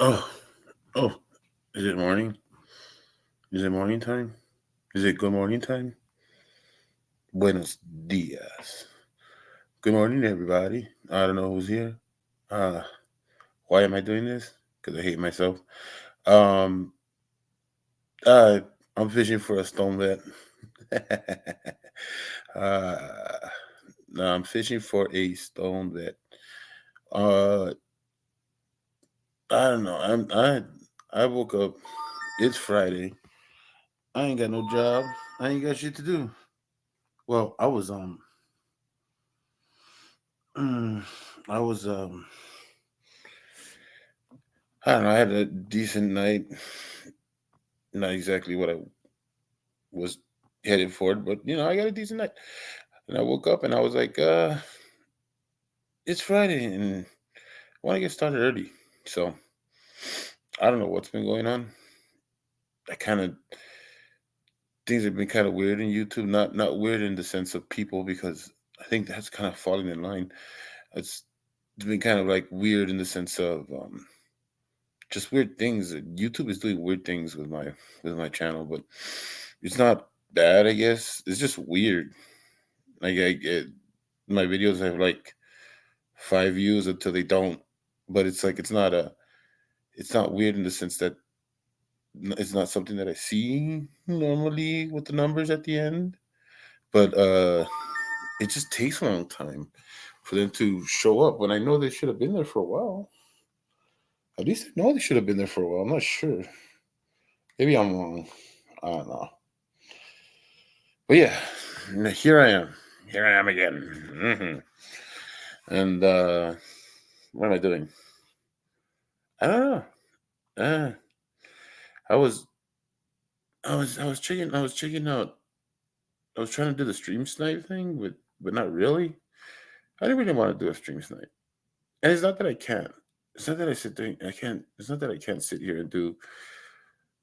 Oh, oh, is it morning? Is it morning time? Is it good morning time? Buenos dias. Good morning, everybody. I don't know who's here. Uh, why am I doing this? Because I hate myself. Um, uh, I'm fishing for a stone vet. uh, no, I'm fishing for a stone vet. Uh, I don't know. I woke up. It's Friday. I ain't got no job. I ain't got shit to do. Well, Mm, I was I don't know, I had a decent night. Not exactly what I was headed for, but I got a decent night. And I woke up and I was like, it's Friday and I want to get started early. So I don't know what's been going on. I kind of things have been kind of weird in YouTube. Not weird in the sense of people because I think that's kind of falling in line. It's it's been kind of like weird in the sense of just weird things. YouTube is doing weird things with my channel, but it's not bad. I guess it's just weird. My videos have like 5 views until they don't, but it's like it's not weird in the sense that it's not something that I see normally with the numbers at the end. But it just takes a long time for them to show up when I know they should have been there for a while. At least I know they should have been there for a while. I'm not sure. Maybe I'm wrong. I don't know. But yeah, here I am. Here I am again. And what am I doing? I don't know. Uh, I was I was checking out. I was trying to do the stream snipe thing, but not really. I didn't really want to do a stream snipe, and it's not that I can't. It's not that I sit there. I can't. It's not that I can't sit here and do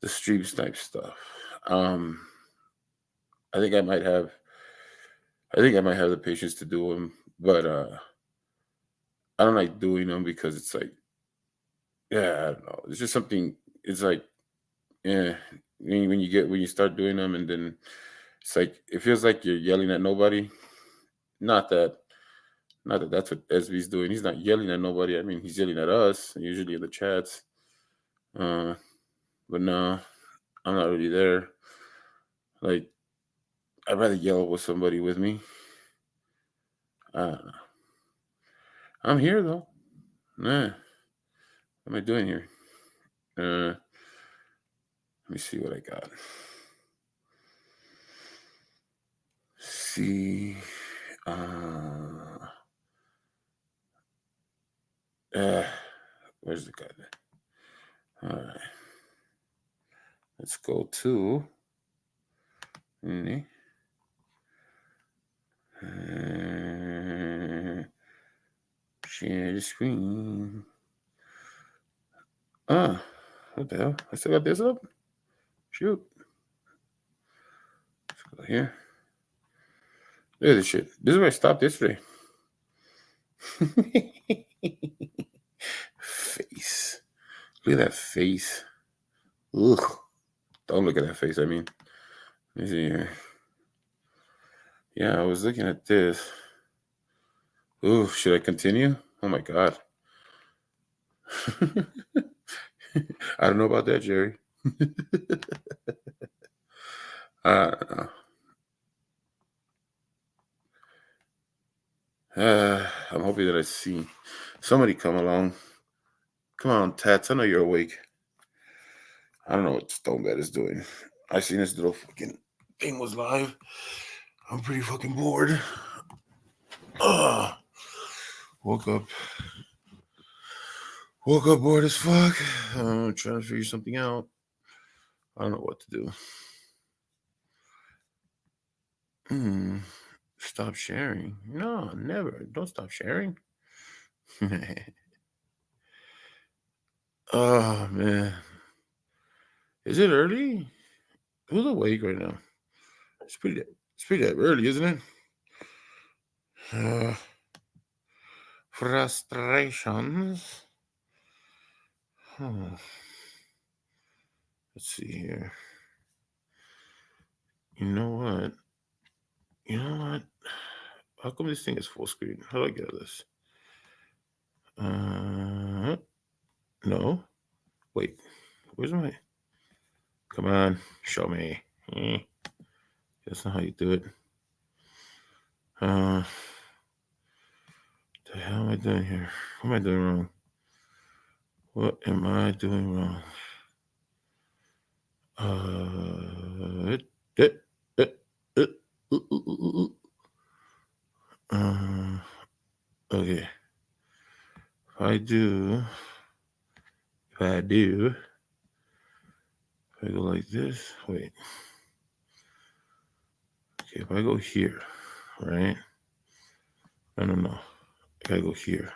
the stream snipe stuff. Um, I think I might have. I think I might have the patience to do them, but I don't like doing them because it's like, yeah, I don't know. It's just something. It's like, yeah, when you start doing them, and then it's like it feels like you're yelling at nobody. Not that Not that that's what SB's doing. He's not yelling at nobody. I mean, he's yelling at us, usually in the chats. Uh, but no, I'm not really there. Like, I'd rather yell with somebody with me. Uh, I'm here, though. Nah, what am I doing here? Let me see what I got. See. Uh, uh, where's the guy? All right. Let's go to. Uh, share the screen. Ah, what the hell? I still got this up? Shoot. Let's go here. Look at this shit. This is where I stopped yesterday. Face. Look at that face. Ugh. Don't look at that face, I mean. Let me see here. Yeah, I was looking at this. Ooh, should I continue? Oh my god. I don't know about that, Jerry. uh, I'm hoping that I see somebody come along. Come on, Tats. I know you're awake. I don't know what Stonebed is doing. I seen this little fucking thing was live. I'm pretty fucking bored. Ugh. Woke up. Woke up bored as fuck. Trying to figure something out. I don't know what to do. Hmm. Stop sharing. No, never. Don't stop sharing. Oh man. Is it early? Who's awake right now? It's pretty that early, isn't it? Uh, frustrations. Let's see here. You know what? You know what? How come this thing is full screen? How do I get out of this? No. Wait. Where's my? Come on, show me. That's not how you do it. The hell am I doing here? What am I doing wrong? What am I doing wrong? It, it, it, okay. If I do, if I go like this, wait. Okay, if I go here, right? No. I gotta go here.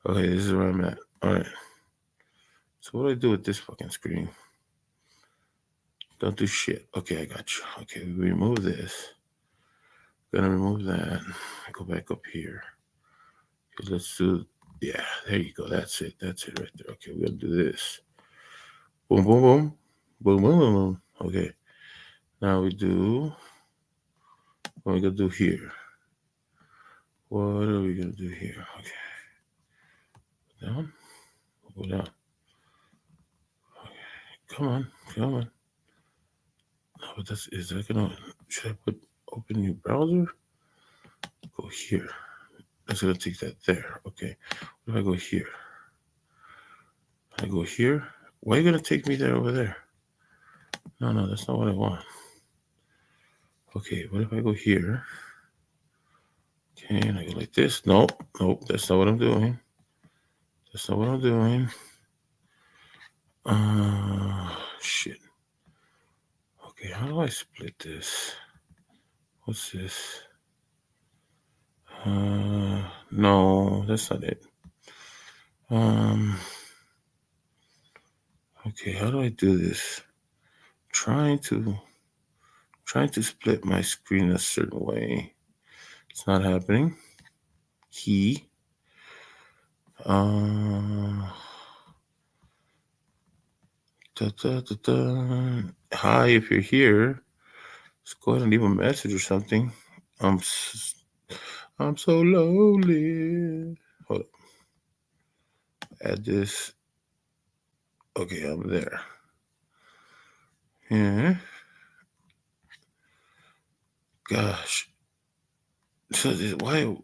Okay, this is where I'm at. All right. So what do I do with this fucking screen? Don't do shit. Okay, I got you. Okay, we remove this. Gonna remove that. Go back up here. Okay, let's do. Yeah, there you go. That's it. That's it right there. Okay, we're gonna do this. Boom, boom, boom, boom, boom, boom, boom. Okay. Now we do. What are we gonna do here? What are we gonna do here? Okay. Down. Go down. Okay. Come on. Come on. No, but that's is that gonna? Should I put open new browser? Go here. That's gonna take that there. Okay. What if I go here? I go here. Why are you gonna take me there over there? No, that's not what I want. Okay, what if I go here? Okay, and I go like this. Nope, that's not what I'm doing. That's not what I'm doing. Shit. Okay, how do I split this? What's this? No, that's not it. Okay, how do I do this? Trying to split my screen a certain way. It's not happening. Key. Hi, if you're here, let's go ahead and leave a message or something. I'm so lonely. Hold up. Add this. Okay, I'm there. Yeah. Gosh. So why?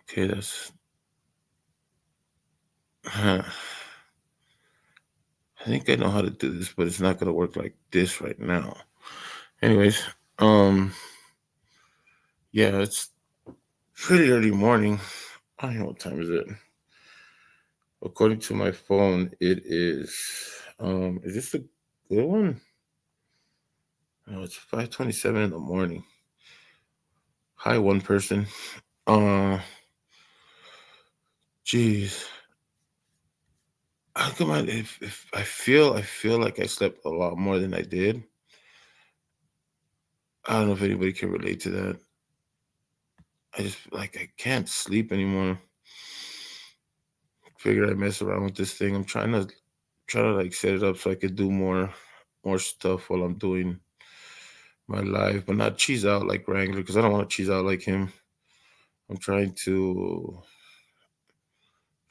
Okay, that's. I think I know how to do this, but it's not gonna work like this right now. Anyways, yeah, it's pretty early morning. I don't know what time is it. According to my phone, it is. Is this a good one? No, it's 5:27 in the morning. Hi, one person. Geez. How come if I feel like I slept a lot more than I did. I don't know if anybody can relate to that. I just like I can't sleep anymore. Figured I'd mess around with this thing. I'm try to like set it up so I could do more stuff while I'm doing my live, but not cheese out like Wrangler because I don't want to cheese out like him. I'm try to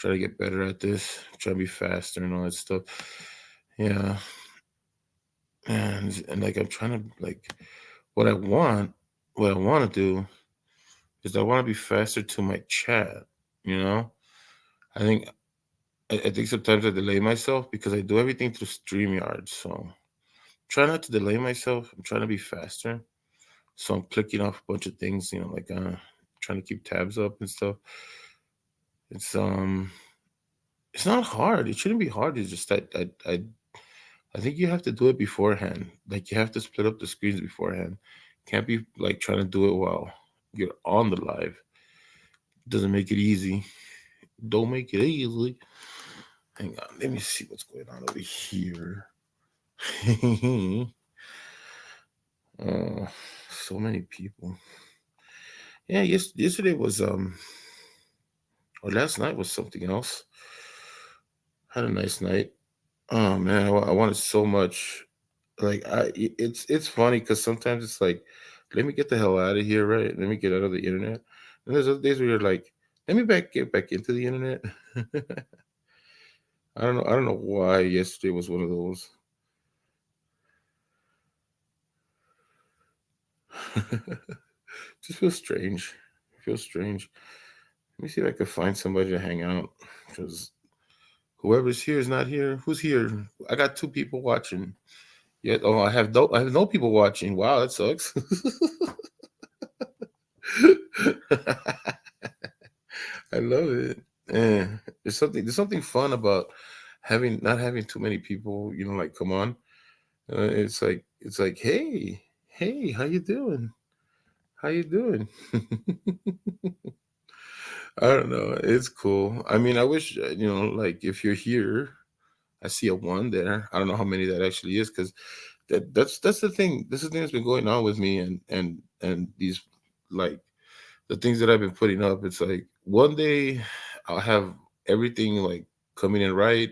get better at this, try to be faster and all that stuff. Yeah, and like I'm trying to like what I want, what I want to do is I want to be faster to my chat. You know, I think I think sometimes I delay myself because I do everything through StreamYard. So try not to delay myself. I'm trying to be faster. So I'm clicking off a bunch of things, like trying to keep tabs up and stuff. It's it's not hard. It shouldn't be hard. It's just that I think you have to do it beforehand. Like you have to split up the screens beforehand. Can't be like trying to do it while you're on the live. Doesn't make it easy. Don't make it easy. Hang on, let me see what's going on over here. uh, so many people. Yeah, yesterday was or last night was something else. Had a nice night. Oh man, I wanted so much. Like it's funny because sometimes it's like, let me get the hell out of here, right? Let me get out of the internet. And there's other days where you're like, let me get back into the internet. I don't know why yesterday was one of those. Just feels strange. It feels strange. Let me see if I can find somebody to hang out because whoever's here is not here. Who's here? I got two people watching. Yet, oh, I have no people watching. Wow, that sucks. I love it. And there's something fun about having not having too many people. Like come on. It's like hey, how you doing? How you doing? I don't know. It's cool. I mean, I wish like if you're here, I see a one there. I don't know how many that actually is because that's the thing. This is the thing that's been going on with me and these like the things that I've been putting up. It's like one day I'll have everything like coming in right,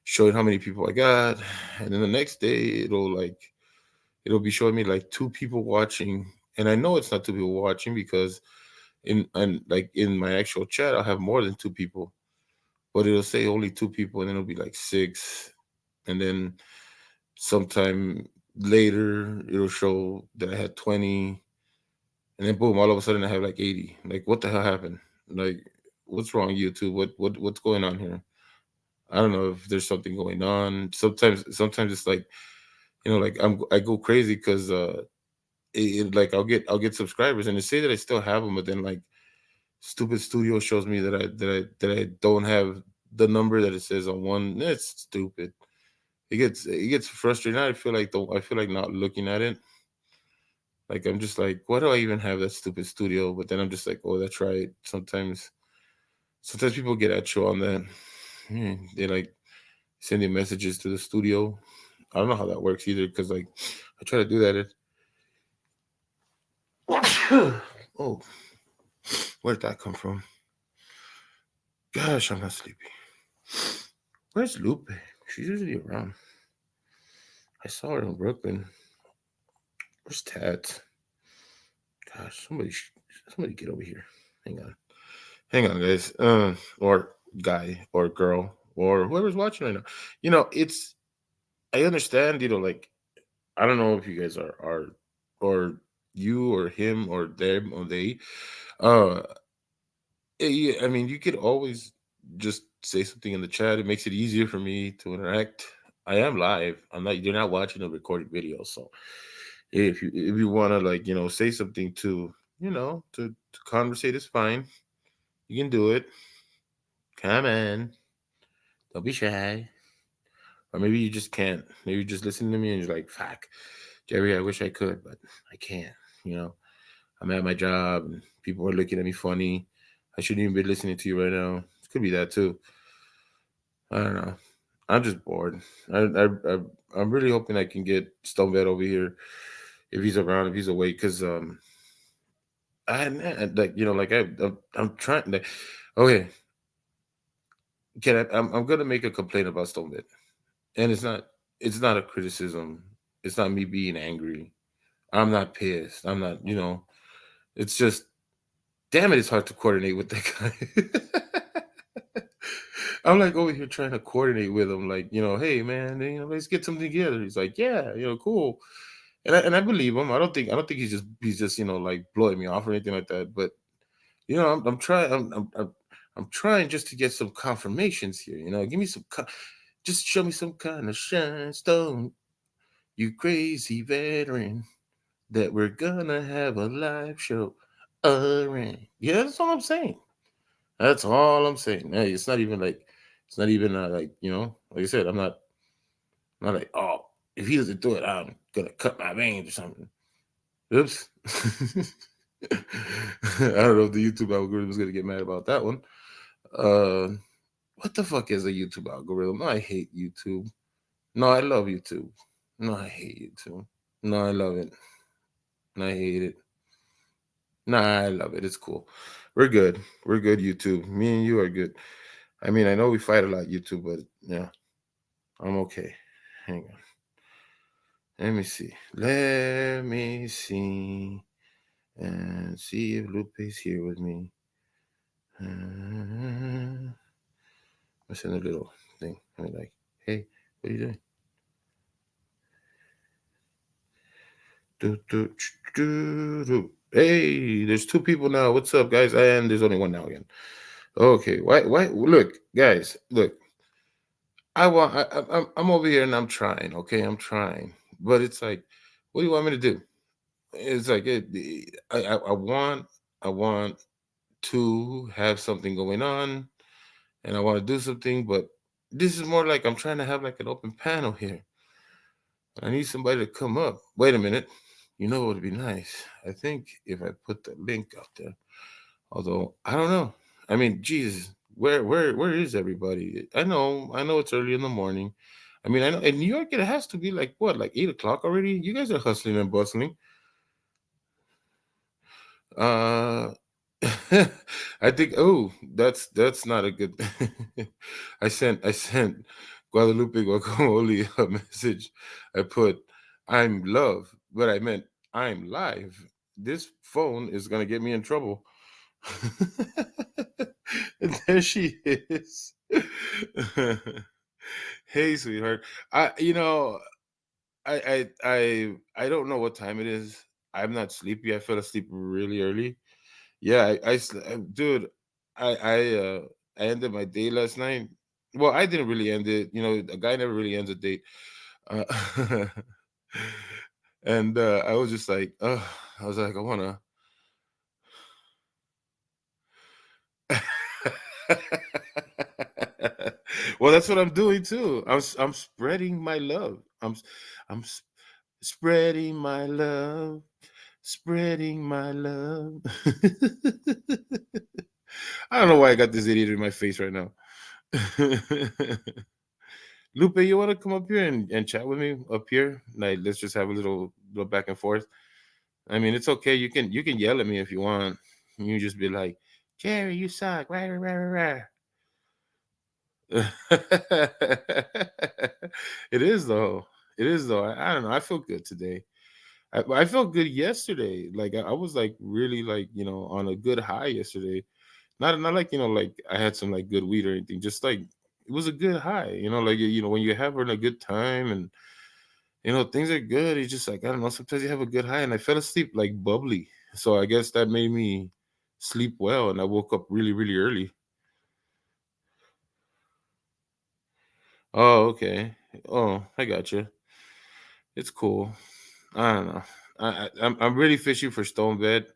showing how many people I got, and then the next day it'll be showing me like two people watching, and I know it's not two people watching because in my actual chat I'll have more than two people, but it'll say only two people, and then it'll be like six, and then sometime later it'll show that I had 20, and then boom, all of a sudden I have like 80. Like what the hell happened? Like what's wrong, YouTube? What's going on here? I don't know if there's something going on. Sometimes it's like like I go crazy because like I'll get subscribers and they say that I still have them, but then like stupid studio shows me that I don't have the number that it says on one. It's stupid. It gets frustrating. I feel like not looking at it. Like I'm just like, why do I even have that stupid studio? But then I'm just like, oh, that's right. Sometimes people get at you on that. They like sending messages to the studio. I don't know how that works either because like I try to do that. Oh, where did that come from? Gosh, I'm not sleepy. Where's Lupe? She's usually around. I saw her in Brooklyn. Where's Tat? Gosh, somebody get over here. Hang on, guys. Or guy or girl or whoever's watching right now. It's I understand. Like I don't know if you guys are or you or him or them or they. Uh, yeah, I mean, you could always just say something in the chat. It makes it easier for me to interact. I am live. I'm not. You're not watching a recorded video, so if you want to like say something to conversate, it's fine. You can do it. Come on, don't be shy. Or maybe you just can't. Maybe you just listen to me and you're like, "Fuck, Jerry, I wish I could, but I can't." You know, I'm at my job and people are looking at me funny. I shouldn't even be listening to you right now. It could be that too. I don't know. I'm just bored. I'm really hoping I can get Stonebed over here if he's around, if he's awake, because like I'm trying. Like, okay, I'm gonna make a complaint about Stonebed, and it's not a criticism. It's not me being angry. I'm not pissed. I'm not. It's just damn it. It's hard to coordinate with that guy. I'm like over here trying to coordinate with him, like, hey man, let's get something together. He's like, yeah, cool. And I believe him. I don't think he's just like blowing me off or anything like that. But I'm trying. I'm trying just to get some confirmations here. Give me just show me some kind of shine stone, you crazy veteran, that we're gonna have a live show. All right. Yeah, that's all I'm saying. That's all I'm saying. Hey, it's not even like like I said, I'm not like, oh, if he doesn't do it, I'm gonna cut my veins or something. Oops. I don't know if the YouTube algorithm is gonna get mad about that one. Uh, what the fuck is a YouTube algorithm? No, I hate YouTube. No, I love YouTube. No, I hate YouTube. No, I love it. No, I hate it. No, I love it. It's cool. We're good. We're good, YouTube. Me and you are good. I mean, I know we fight a lot, YouTube, but yeah, I'm okay. Hang on. Let me see. Let me see. And see if Lupe's here with me. I send a little thing. I'm like, hey, what are you doing? Hey, there's two people now. What's up, guys? And there's only one now again. Okay, why? Look, guys, look. I'm over here and I'm trying. Okay, I'm trying, but it's like, what do you want me to do? It's like I want to have something going on, and I want to do something, but this is more like I'm trying to have like an open panel here. I need somebody to come up. Wait a minute. You know what would be nice? I think if I put the link out there. Although I don't know. I mean, Jesus, where is everybody? I know it's early in the morning. I mean, I know in New York it has to be like what, like 8 o'clock already? You guys are hustling and bustling. Uh I think that's not a good I sent Guadalupe Guacamole a message. I put I'm love, but I meant I'm live. This phone is gonna get me in trouble. And there she is. Hey, sweetheart. I don't know what time it is. I'm not sleepy. I fell asleep really early. Yeah, dude, I I ended my day last night. Well, I didn't really end it. You know, a guy never really ends a date. Uh, and I was just like, I was like, I wanna. Well, that's what I'm doing too. I'm spreading my love. I'm spreading my love, spreading my love. I don't know why I got this idiot in my face right now. Lupe, you want to come up here and chat with me up here? Like, let's just have a little back and forth. I mean, it's okay. You can yell at me if you want. You just be like, Jerry, you suck. Rah, rah, rah, rah, rah. It is though. It is though. I don't know. I feel good today. I felt good yesterday. Like I was like really like on a good high yesterday. Not like like I had some like good weed or anything. Just like it was a good high. Like when you have a good time and things are good. It's just like I don't know. Sometimes you have a good high, and I fell asleep like bubbly. So I guess that made me sleep well, and I woke up really really early. Oh, okay. Oh, I got you. It's cool. I don't know. I'm really fishy for Stone Bed.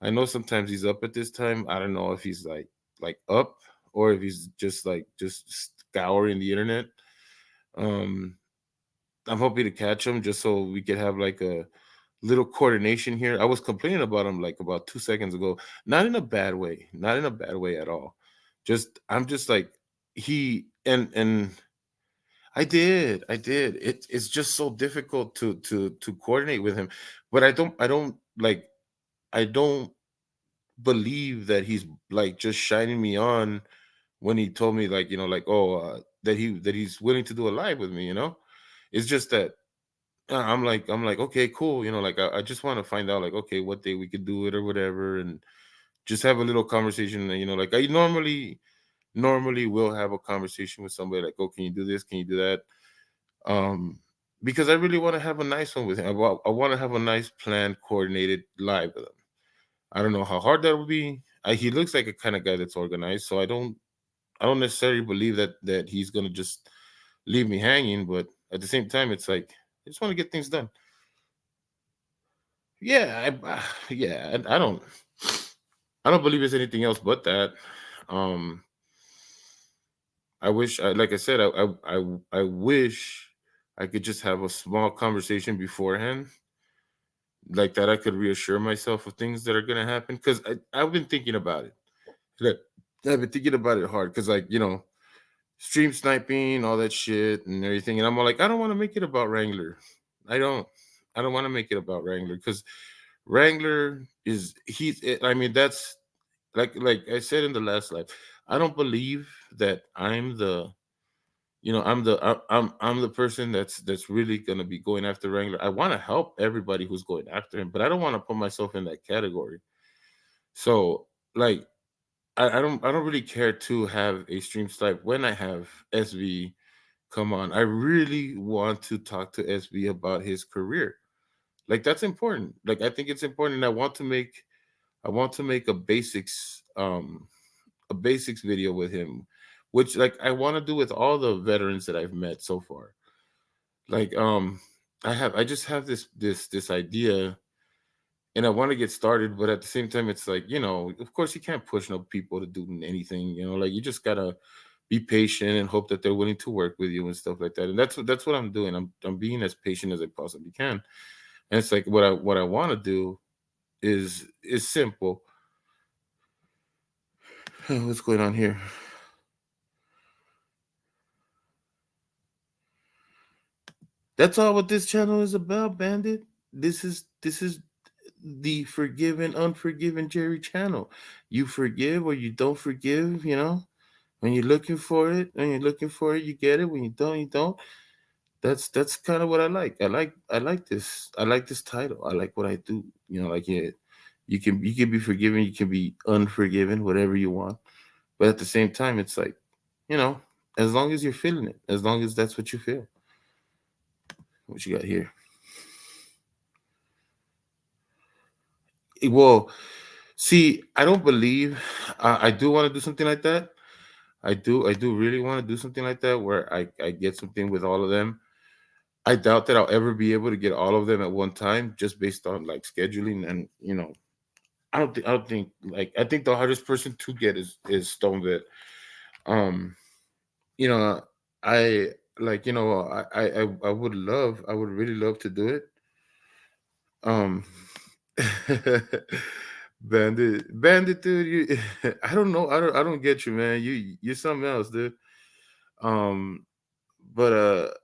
I know sometimes he's up at this time. I don't know if he's like up or if he's just like just scouring the internet. Um, I'm hoping to catch him just so we could have like a little coordination here. I was complaining about him like about 2 seconds ago. Not in a bad way. Not in a bad way at all. Just I'm just like he and I did. It's just so difficult to coordinate with him. But I don't like I don't believe that he's like just shining me on when he told me like like that he's willing to do a live with me. It's just that I'm like okay cool, like I just want to find out like okay what day we could do it or whatever, and just have a little conversation. Like I normally will have a conversation with somebody like, oh, can you do this, can you do that, um because I really want to have a nice one with him. I want to have a nice planned coordinated live with him. I don't know how hard that would be. He looks like a kind of guy that's organized, so I don't necessarily believe that he's gonna just leave me hanging. But at the same time, it's like I just want to get things done. Yeah, yeah. I don't believe it's anything else but that. Um, I wish, like I said, I wish I could just have a small conversation beforehand, like that. I could reassure myself of things that are gonna happen because I've been thinking about it. Like, I've been thinking about it hard because like stream sniping, all that shit and everything. And I'm all like, I don't want to make it about Wrangler. I don't. I don't want to make it about Wrangler because Wrangler is he's. I mean, that's like I said in the last life, I don't believe that I'm the I'm the person that's really gonna be going after Wrangler. I want to help everybody who's going after him, but I don't want to put myself in that category. So like I don't really care to have a stream snipe when I have SB come on. I really want to talk to SB about his career. Like that's important. Like I think it's important. I want to make a basics video with him, which like I want to do with all the veterans that I've met so far. Like I just have this idea and I want to get started, but at the same time it's like, of course you can't push no people to do anything, like you just gotta be patient and hope that they're willing to work with you and stuff like that. And that's what I'm doing. I'm being as patient as I possibly can. And it's like what I want to do is simple. What's going on here? That's all what this channel is about, Bandit. This is the forgiven, unforgiven Jerry channel. You forgive or you don't forgive, When you're looking for it, you get it. When you don't, you don't. That's kind of what I like. I like this. I like this title. I like what I do. Like yeah, you can be forgiven, you can be unforgiven, whatever you want. But at the same time, it's like, you know, as long as you're feeling it, as long as that's what you feel. What you got here? Well, see, I don't believe I do want to do something like that. I do really want to do something like that where I get something with all of them. I doubt that I'll ever be able to get all of them at one time, just based on like scheduling and I don't think like I think the hardest person to get is Stonevet. Um, you know, I like I would really love to do it. Um, Bandit, dude, you I don't know, I don't get you, man. You're something else, dude. Um, but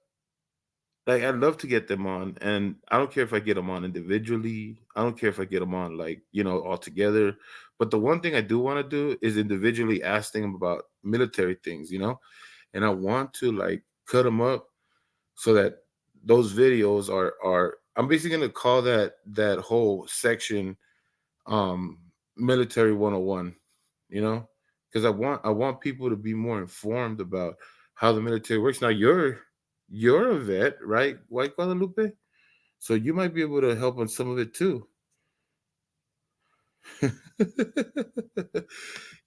like I'd love to get them on, and I don't care if I get them on individually. I don't care if I get them on like all together. But the one thing I do want to do is individually ask them about military things, and I want to like cut them up so that those videos are. I'm basically gonna call that whole section um military 101, you know, because I want people to be more informed about how the military works. Now you're a vet, right, White Guadalupe? So you might be able to help on some of it too.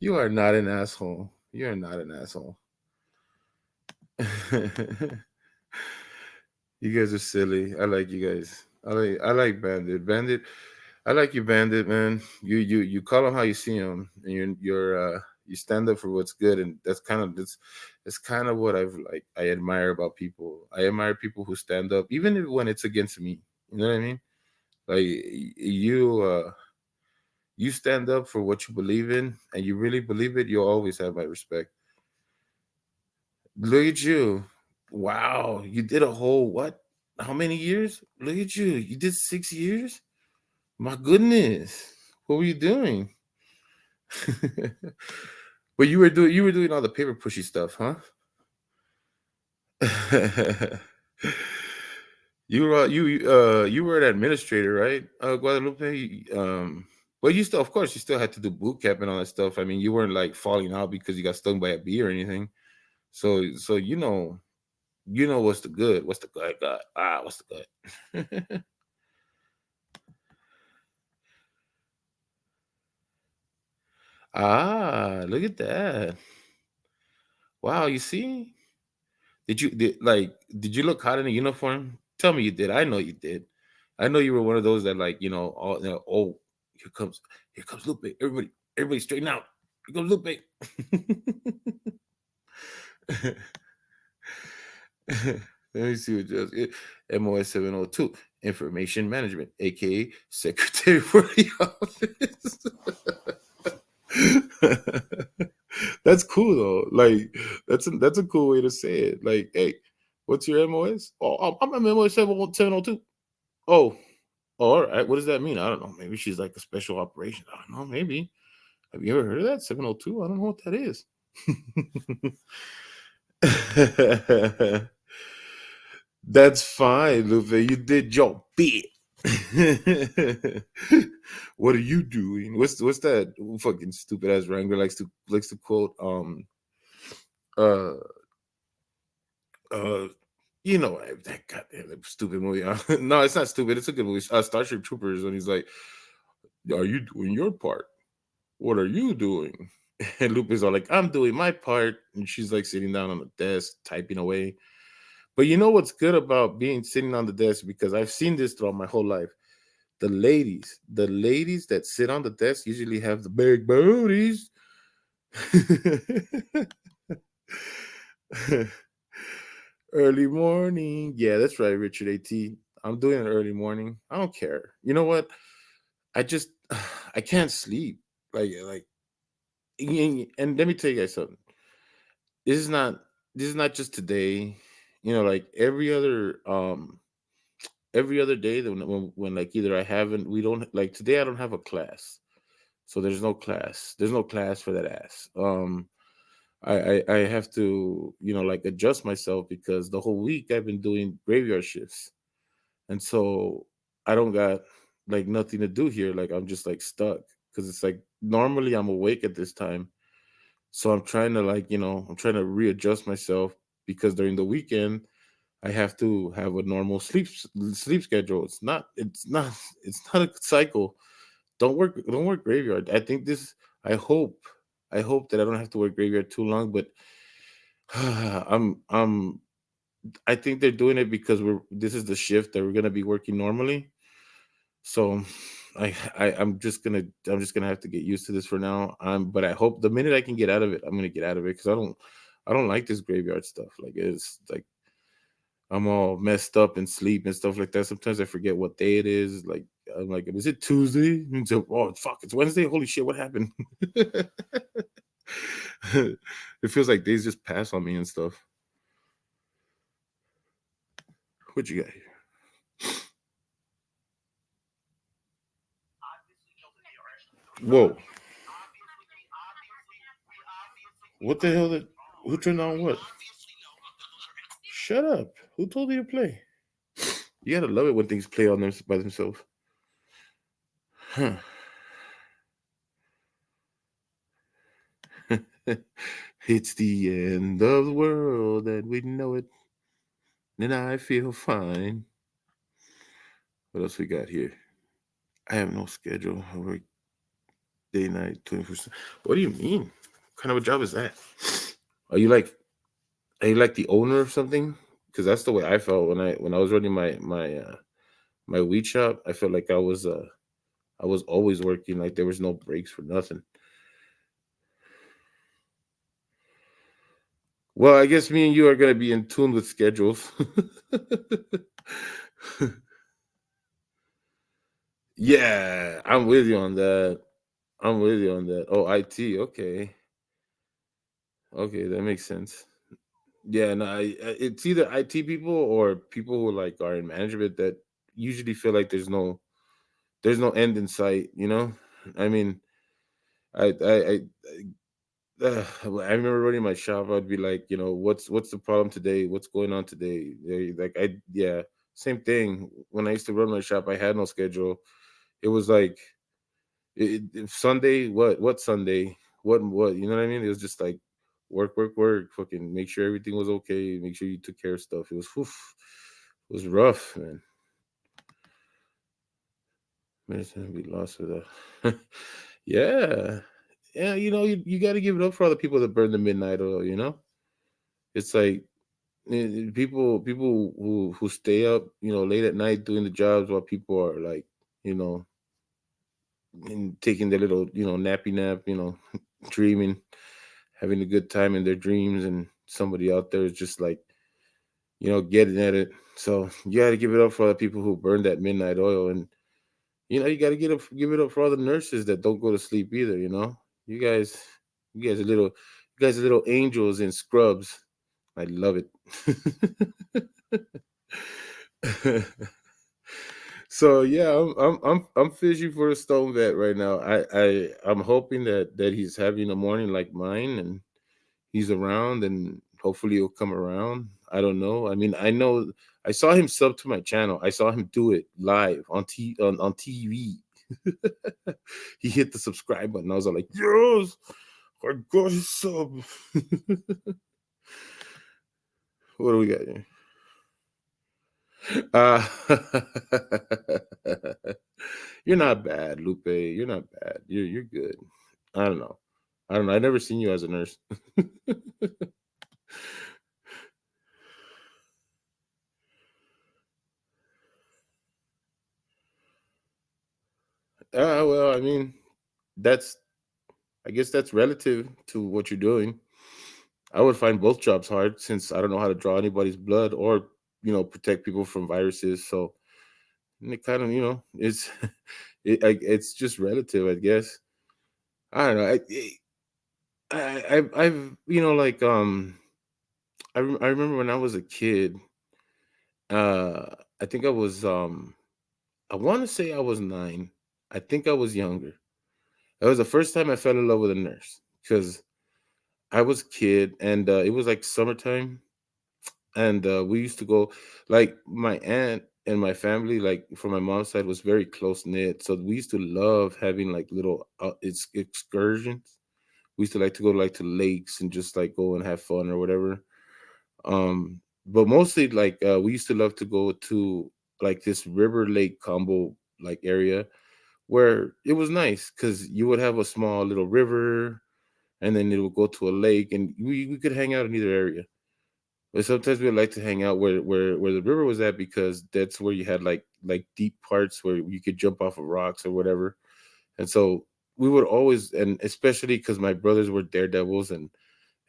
You are not an asshole. You are not an asshole. You guys are silly. I like you guys. I like Bandit. Bandit. I like you, Bandit, man. You call them how you see them, and you stand up for what's good, and that's kind of what I admire about people. I admire people who stand up, even when it's against me. You know what I mean? Like you stand up for what you believe in, and you really believe it. You'll always have my respect. Look at you. Wow, you did a whole what? How many years? Look at you. You did 6 years? My goodness. What were you doing? But you were doing all the paper pushy stuff, huh? You were an administrator, right? Guadalupe. Well, you still had to do boot camp and all that stuff. I mean, you weren't like falling out because you got stung by a bee or anything. So you know what's the good. What's the good? What's the good? Look at that. Wow, you see? Did you look hot in a uniform? Tell me you did. I know you did. I know you were one of those that like, oh, here comes Lupe. Everybody straighten out. Here comes Lupe. Let me see what just MOS 702 Information Management, aka Secretary for the Office. That's cool though. Like that's a cool way to say it. Like, hey, what's your MOS? Oh, I'm MOS 702. Oh, all right. What does that mean? I don't know. Maybe she's like a special operation. I don't know. Maybe. Have you ever heard of that? 702? I don't know what that is. That's fine, Lupe. You did your bit. What are you doing? What's that fucking stupid ass Wrangler likes to quote uh uh that goddamn that stupid movie. No, it's not stupid. It's a good movie. Starship Troopers, and he's like, "Are you doing your part? What are you doing?" And Lupe's all like, "I'm doing my part," and she's like sitting down on the desk typing away. But you know what's good about being sitting on the desk, because I've seen this throughout my whole life. The ladies that sit on the desk usually have the big booties. Early morning. Yeah, that's right, Richard AT. I'm doing an early morning. I don't care. You know what? I just I can't sleep. Like and let me tell you guys something. This is not this is not just today. Like every other day that when like either I haven't we don't like today I don't have a class. So there's no class. There's no class for that ass. I have to, like adjust myself because the whole week I've been doing graveyard shifts. And so I don't got like nothing to do here. Like I'm just like stuck because it's like normally I'm awake at this time. So I'm trying to I'm trying to readjust myself because during the weekend I have to have a normal sleep schedule. It's not a cycle. Don't work graveyard. I hope that I don't have to work graveyard too long, but I'm I think they're doing it because this is the shift that we're gonna be working normally. So I'm just gonna have to get used to this for now. But I hope the minute I can get out of it, I'm gonna get out of it because I don't like this graveyard stuff. Like it's like I'm all messed up and sleep and stuff like that. Sometimes I forget what day it is. Like I'm like, is it Tuesday? And so, oh fuck, it's Wednesday. Holy shit, what happened? It feels like days just pass on me and stuff. What you got here? Whoa, what the hell? Who turned on what? Shut up. Who told you to play? You gotta love it when things play on them by themselves. Huh. It's the end of the world and we know it. And I feel fine. What else we got here? I have no schedule. I work day night 24. What do you mean? What kind of a job is that? Are you like the owner of something? Because that's the way I felt when I was running my weed shop. I felt like I was always working. Like there was no breaks for nothing. Well, I guess me and you are gonna be in tune with schedules. Yeah, I'm with you on that. I'm with you on that. Oh, IT. Okay, okay, that makes sense. Yeah, no, it's either IT people or people who like are in management that usually feel like there's no end in sight. I mean, I remember running my shop. I'd be like, what's the problem today? What's going on today? Like yeah, same thing. When I used to run my shop, I had no schedule. It was like Sunday, what Sunday, what, you know what I mean? It was just like work, work, work. Fucking make sure everything was okay. Make sure you took care of stuff. It was rough, man. Medicine we lost with that. Yeah, yeah. You got to give it up for all the people that burn the midnight oil. It's like people who stay up, late at night doing the jobs while people are like, you know, and taking their little, nappy nap, dreaming, having a good time in their dreams, and somebody out there is just like, getting at it. So you got to give it up for the people who burn that midnight oil, and you got to give it up for all the nurses that don't go to sleep either. You guys, you guys are little angels in scrubs. I love it. So yeah, I'm fishing for a stone vet right now. I'm hoping that he's having a morning like mine, and he's around, and hopefully he'll come around. I don't know. I mean, I know I saw him sub to my channel. I saw him do it live on TV. He hit the subscribe button. I was all like, yes, I got his sub. What do we got here? Uh, you're not bad, Lupe. You're not bad. You're good. I don't know. I don't know. I never seen you as a nurse. Well, I mean, that's I guess that's relative to what you're doing. I would find both jobs hard since I don't know how to draw anybody's blood or protect people from viruses. So it kind of it's it's just relative, I guess. I don't know. I've like I remember when I was a kid. I think I want to say I was 9. I think I was younger. That was the first time I fell in love with a nurse because I was a kid and it was like summertime, and we used to go, like, my aunt and my family, like from my mom's side, was very close knit, so we used to love having like little excursions. We used to like to go like to lakes and just like go and have fun or whatever. But mostly like we used to love to go to like this river lake combo like area where it was nice because you would have a small little river, and then it would go to a lake, and we could hang out in either area. But sometimes we like to hang out where the river was at because that's where you had like deep parts where you could jump off of rocks or whatever. And so we would always, and especially because my brothers were daredevils, and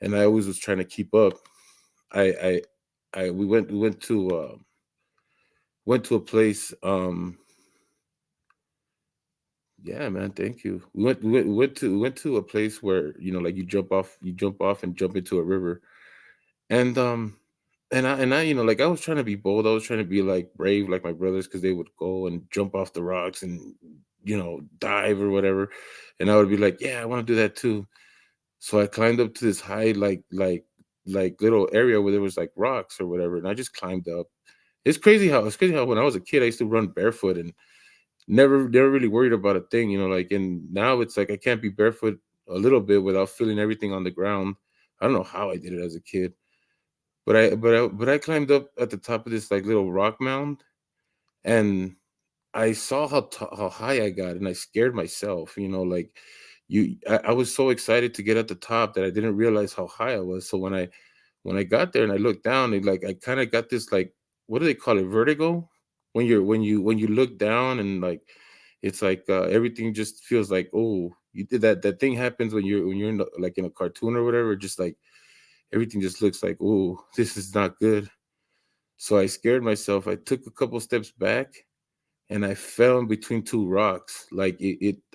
I always was trying to keep up. I we went to a place. Yeah, man, thank you. We went to a place where like you jump off and jump into a river. And and I like I was trying to be bold. I was trying to be like brave like my brothers because they would go and jump off the rocks and dive or whatever. And I would be like, yeah, I want to do that too. So I climbed up to this high like little area where there was like rocks or whatever, and I just climbed up. It's crazy how when I was a kid I used to run barefoot and never really worried about a thing, like, and now it's like I can't be barefoot a little bit without feeling everything on the ground. I don't know how I did it as a kid. But I climbed up at the top of this like little rock mound, and I saw how high I got, and I scared myself. Like I was so excited to get at the top that I didn't realize how high I was. So when I got there and I looked down, and like I kind of got this like, what do they call it, vertigo? When you look down and like it's like everything just feels like, oh, you did that thing happens when you're in like in a cartoon or whatever, just like everything just looks like, oh, this is not good. So I scared myself. I took a couple steps back and I fell in between two rocks. Like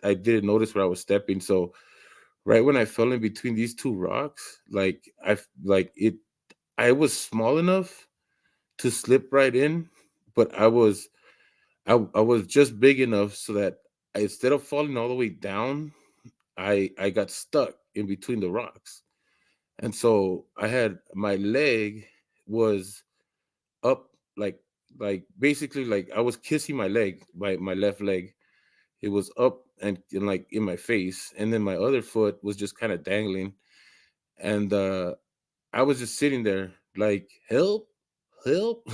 I didn't notice where I was stepping. So right when I fell in between these two rocks, I was small enough to slip right in, but I was just big enough so that instead of falling all the way down, I got stuck in between the rocks. And so I had my leg was up, like basically like I was kissing my leg, my left leg. It was up and like in my face, and then my other foot was just kind of dangling. And I was just sitting there like, help, help.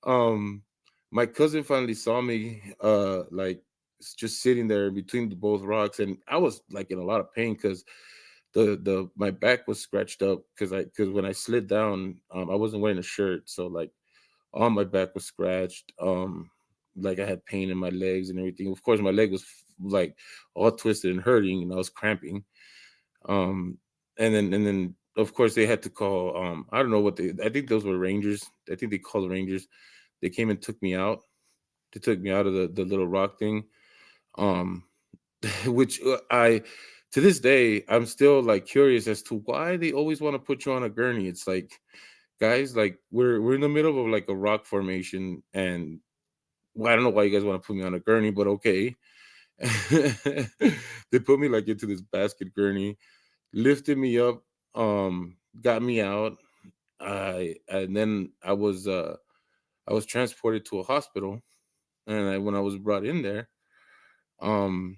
um my cousin finally saw me like just sitting there between both rocks, and I was like in a lot of pain because the my back was scratched up because when I slid down, I wasn't wearing a shirt, so like all my back was scratched. Like I had pain in my legs and everything. Of course, my leg was like all twisted and hurting, and I was cramping. Um, and then of course they had to call. I don't know what they. I think those were Rangers. I think they called Rangers. They came and took me out. They took me out of the little rock thing. Um, which I to this day I'm still like curious as to why they always want to put you on a gurney. It's like, guys, like we're in the middle of like a rock formation, and well, I don't know why you guys want to put me on a gurney, but okay. They put me like into this basket gurney, lifted me up, got me out. I and then I was transported to a hospital, and when I was brought in there, um,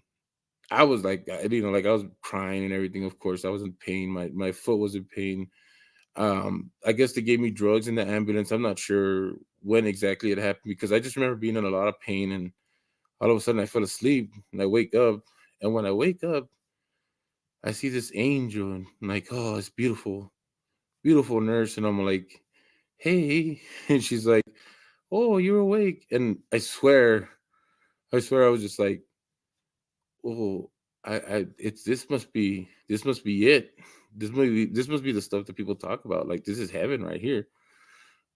I was like, like I was crying and everything. Of course, I was in pain. My foot was in pain. I guess they gave me drugs in the ambulance. I'm not sure when exactly it happened because I just remember being in a lot of pain, and all of a sudden I fell asleep and I wake up, and when I wake up, I see this angel, and I'm like, oh, it's beautiful, beautiful nurse, and I'm like, hey, and she's like, oh, you're awake, and I swear, I was just like, oh, it's this must be it. This must be the stuff that people talk about. Like this is heaven right here.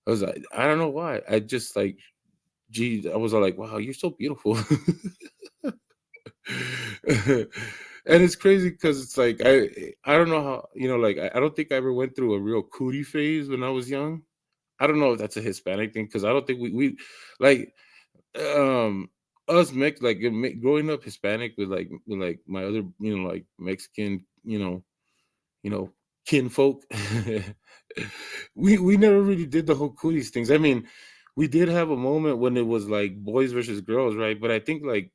I was like, I don't know why. I just like, gee, I was all like, wow, you're so beautiful. And it's crazy because it's like I don't know how like I don't think I ever went through a real cootie phase when I was young. I don't know if that's a Hispanic thing because I don't think we like um us Mex like growing up Hispanic with like my other like Mexican you know kinfolk. We never really did the whole cooties things. I mean, we did have a moment when it was like boys versus girls, right? But I think like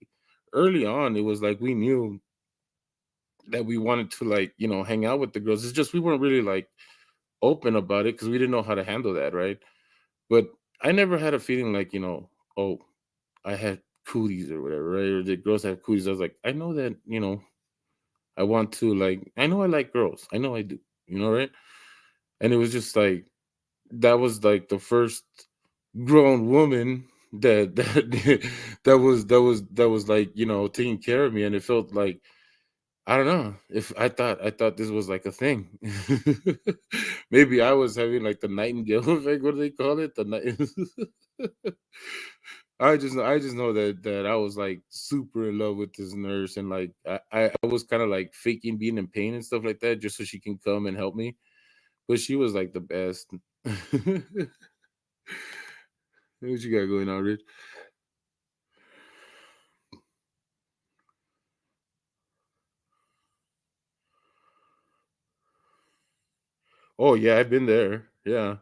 early on it was like we knew that we wanted to like hang out with the girls. It's just we weren't really like open about it because we didn't know how to handle that, right? But I never had a feeling like oh, I had cooties or whatever, right? Or the girls have cooties. I was like, I know that I want to like I know I like girls. I know I do, right? And it was just like that was like the first grown woman that was like taking care of me, and it felt like I don't know if I thought this was like a thing. Maybe I was having like the nightingale effect. What do they call it? The night. I just know that I was like super in love with this nurse, and like I was kind of like faking being in pain and stuff like that just so she can come and help me. But she was like the best. What you got going on, Rich? Oh yeah, I've been there. Yeah.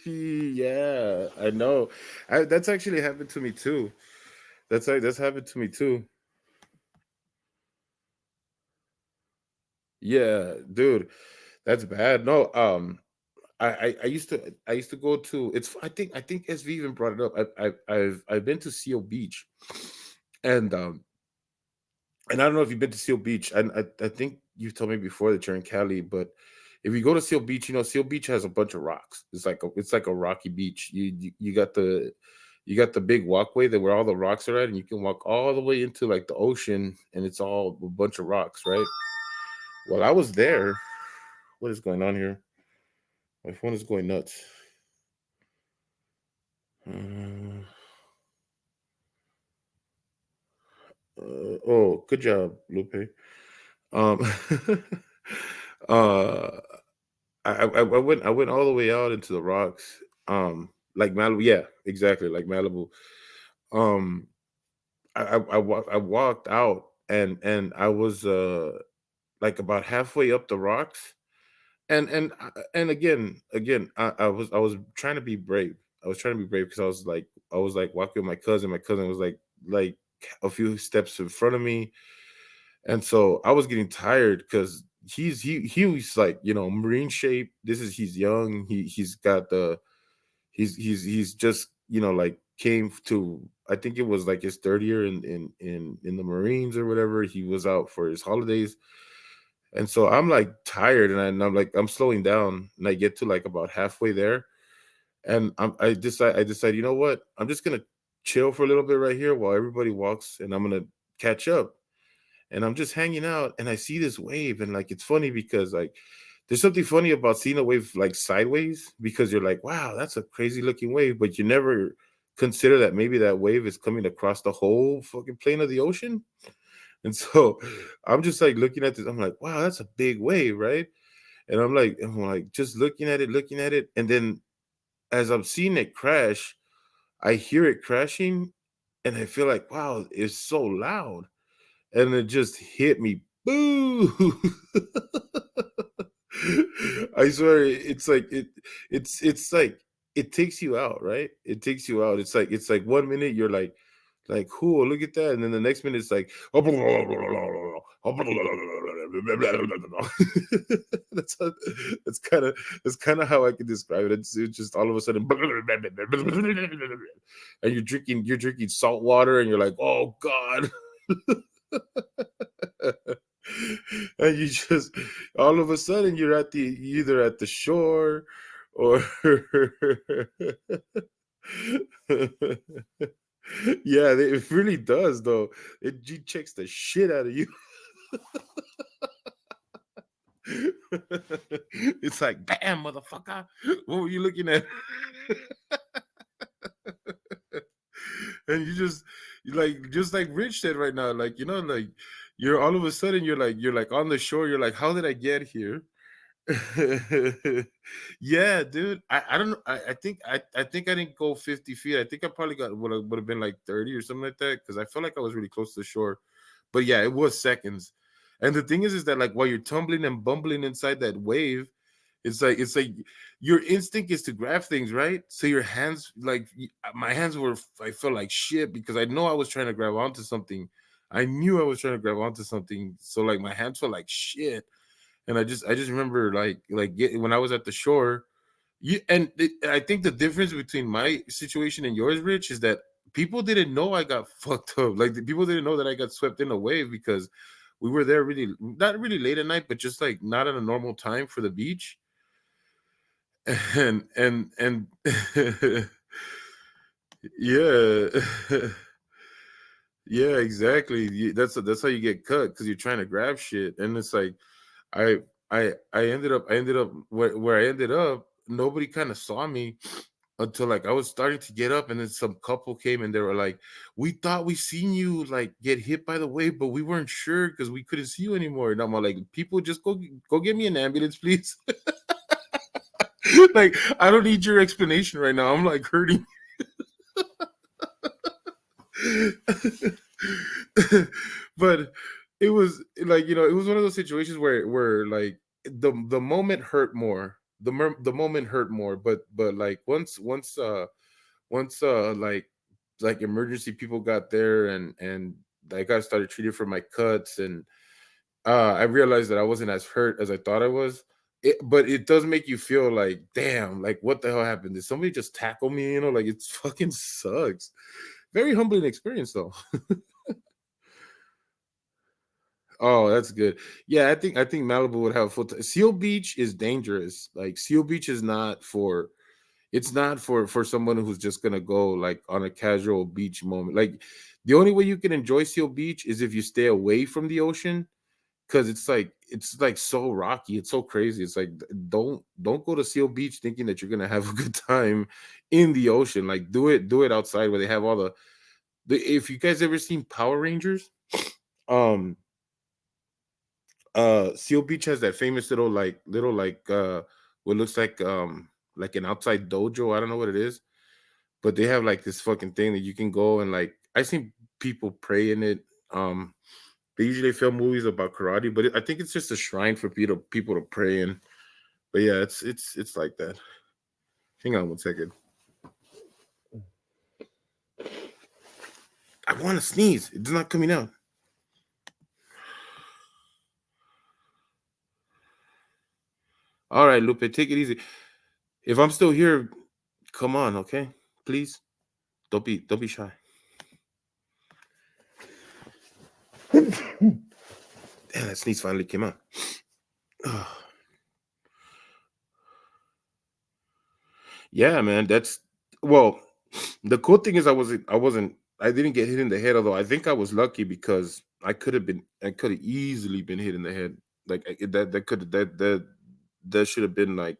Yeah, I know. That's actually happened to me too. That's happened to me too. Yeah, dude, that's bad. No, I used to go to it's I think SV even brought it up. I've been to Seal Beach, and I don't know if you've been to Seal Beach. I think you told me before that you're in Cali, but if you go to Seal Beach, Seal Beach has a bunch of rocks. It's like a rocky beach. You got the big walkway that where all the rocks are at, and you can walk all the way into like the ocean, and it's all a bunch of rocks, right? Well, I was there. What is going on here? My phone is going nuts. Uh, oh, good job, Lupe. Um, uh, I went all the way out into the rocks. Like Malibu, yeah, exactly, like Malibu. Um, I walked out, and I was like about halfway up the rocks, and I was trying to be brave. I was trying to be brave because I was like walking with my cousin. My cousin was like a few steps in front of me, and so I was getting tired because he was like marine shape. He's young. He's got the he's just like came to I think it was like his third year in the Marines or whatever. He was out for his holidays, and so I'm like tired, and I'm like I'm slowing down, and I get to like about halfway there, and I decide, you know what, I'm just gonna chill for a little bit right here while everybody walks, and I'm gonna catch up, and I'm just hanging out, and I see this wave, and like it's funny because like there's something funny about seeing a wave like sideways because you're like, wow, that's a crazy looking wave, but you never consider that maybe that wave is coming across the whole fucking plane of the ocean. And so I'm just like looking at this, I'm like, wow, that's a big wave, right? And I'm like just looking at it, and then as I'm seeing it crash, I hear it crashing, and I feel like, wow, it's so loud, and it just hit me. Boo! I swear, it's like it takes you out, right? It takes you out. It's like 1 minute you're like, cool, look at that, and then the next minute it's like, that's how, that's kind of that's kind of how I can describe it. It's just all of a sudden, and you're drinking salt water, and you're like, oh god. And you just all of a sudden you're either at the shore or yeah, it really does though. It checks the shit out of you. It's like, bam, motherfucker. What were you looking at? And you like just like Rich said right now, like, like you're all of a sudden you're like on the shore, you're like, how did I get here? Yeah, dude. I don't know. I think I didn't go 50 feet. I think I probably would have been like 30 or something like that, because I felt like I was really close to the shore. But yeah, it was seconds. And the thing is that like while you're tumbling and bumbling inside that wave, it's like your instinct is to grab things, right? So your hands, like my hands were, I felt like shit because I know I was trying to grab onto something. I knew I was trying to grab onto something. So like my hands felt like shit. And I just remember when I was at the shore, I think the difference between my situation and yours, Rich, is that people didn't know I got fucked up. Like the people didn't know that I got swept in a wave because we were there really not really late at night, but just like not at a normal time for the beach. And yeah. Yeah, exactly. That's how you get cut, because you're trying to grab shit, and it's like I I ended up where I ended up. Nobody kind of saw me until like I was starting to get up, and then some couple came and they were like, "We thought we seen you like get hit by the wave, but we weren't sure because we couldn't see you anymore." And I'm like, "People, just go get me an ambulance, please." Like, I don't need your explanation right now. I'm like hurting. But it was like, it was one of those situations where like the moment hurt more. The moment hurt more, but like once like emergency people got there, and I got started treated for my cuts, and I realized that I wasn't as hurt as I thought I was. But it does make you feel like, damn, like what the hell happened? Did somebody just tackle me? Like it fucking sucks. Very humbling experience though. Oh, that's good. Yeah, I think Malibu would have a full Seal Beach is dangerous. Like Seal Beach is not for it's not for someone who's just gonna go like on a casual beach moment. Like the only way you can enjoy Seal Beach is if you stay away from the ocean, because it's like so rocky, it's so crazy. It's like, don't go to Seal Beach thinking that you're gonna have a good time in the ocean. Like do it outside where they have all the if you guys ever seen Power Rangers, um Seal Beach has that famous little what looks like an outside dojo. I don't know what it is, but they have like this fucking thing that you can go and like I seen people pray in it. They usually film movies about karate, but I think it's just a shrine for people to pray in. But yeah, it's like that. Hang on one second. I want to sneeze. It's not coming out. All right, Lupe, take it easy. If I'm still here, come on, okay? Please. Don't be shy. Damn, that sneeze finally came out. Yeah, man. That's well. The cool thing is I didn't get hit in the head. Although I think I was lucky because I could have easily been hit in the head. Like that should have been like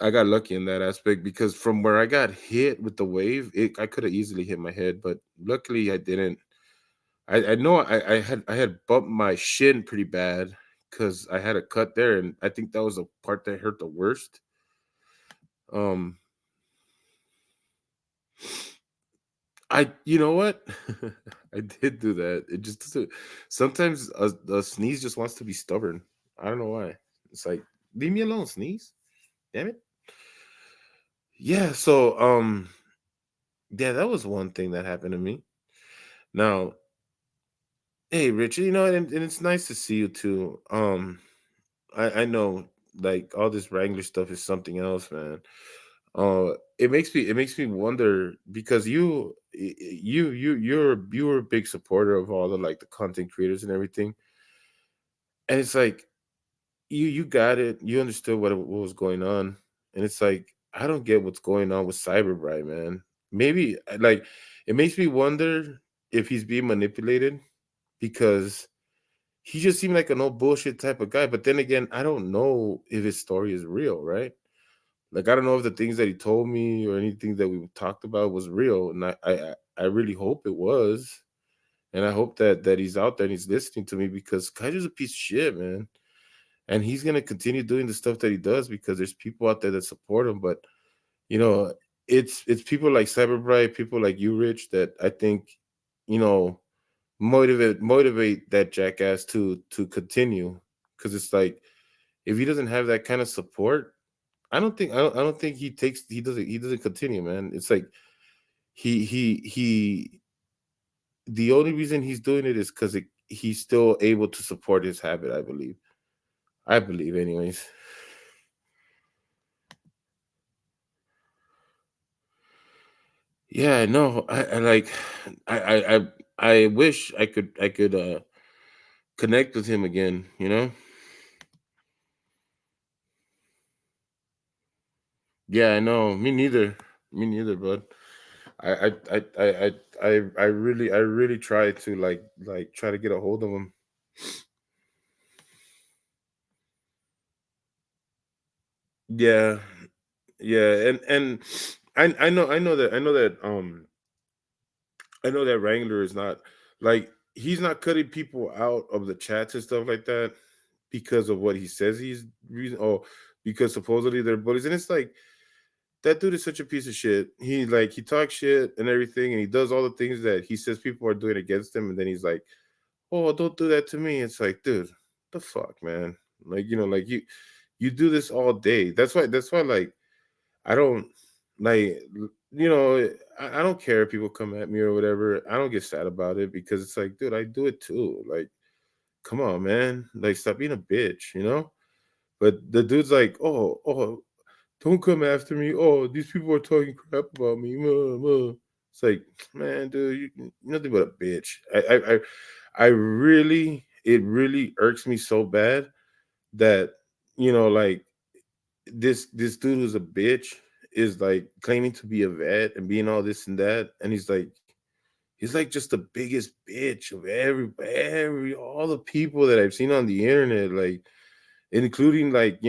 I got lucky in that aspect, because from where I got hit with the wave, I could have easily hit my head, but luckily I didn't. I know I had bumped my shin pretty bad because I had a cut there, and I think that was the part that hurt the worst. Um, you know what? I did do that. It just doesn't. Sometimes a sneeze just wants to be stubborn. I don't know why. It's like, leave me alone, sneeze. Damn it. Yeah. So, yeah, that was one thing that happened to me. Now, hey, Richard, and it's nice to see you too. I know, like, all this Wrangler stuff is something else, man. It makes me wonder because you're a big supporter of all the, like, the content creators and everything, and it's like you got it, you understood what was going on, and it's like I don't get what's going on with Cyberbright, man. Maybe like it makes me wonder if he's being manipulated because he just seemed like a no bullshit type of guy. But then again, I don't know if his story is real, right? Like I don't know if the things that he told me or anything that we talked about was real, and I really hope it was, and I hope that he's out there and he's listening to me because Kaiser's a piece of shit, man, and he's gonna continue doing the stuff that he does because there's people out there that support him, but you know, it's people like Cyberbright, people like you, Rich, that I think you know motivate that jackass to continue because it's like if he doesn't have that kind of support I don't think he doesn't continue, man. It's like he the only reason he's doing it is because he's still able to support his habit, I believe. I believe, anyways. Yeah, no, I like I I I I wish I could connect with him again, you know? Yeah, I know. Me neither. Me neither, bud. I really try to like try to get a hold of him. Yeah, yeah, and I know that Wrangler is not like he's not cutting people out of the chats and stuff like that because of what he says he's reason or because supposedly they're bullies. And it's like that dude is such a piece of shit. He talks shit and everything and he does all the things that he says people are doing against him, and then he's like, "Oh, don't do that to me." It's like, dude, the fuck, man. Like, like you do this all day. That's why like I don't like I don't care if people come at me or whatever. I don't get sad about it because it's like, dude, I do it too. Like, come on, man. Like, stop being a bitch. But the dude's like, oh, don't come after me. Oh, these people are talking crap about me. It's like, man, dude, you're nothing but a bitch. I really, it really irks me so bad that like this dude who's a bitch is like claiming to be a vet and being all this and that, and he's like just the biggest bitch of every all the people that I've seen on the internet, like including like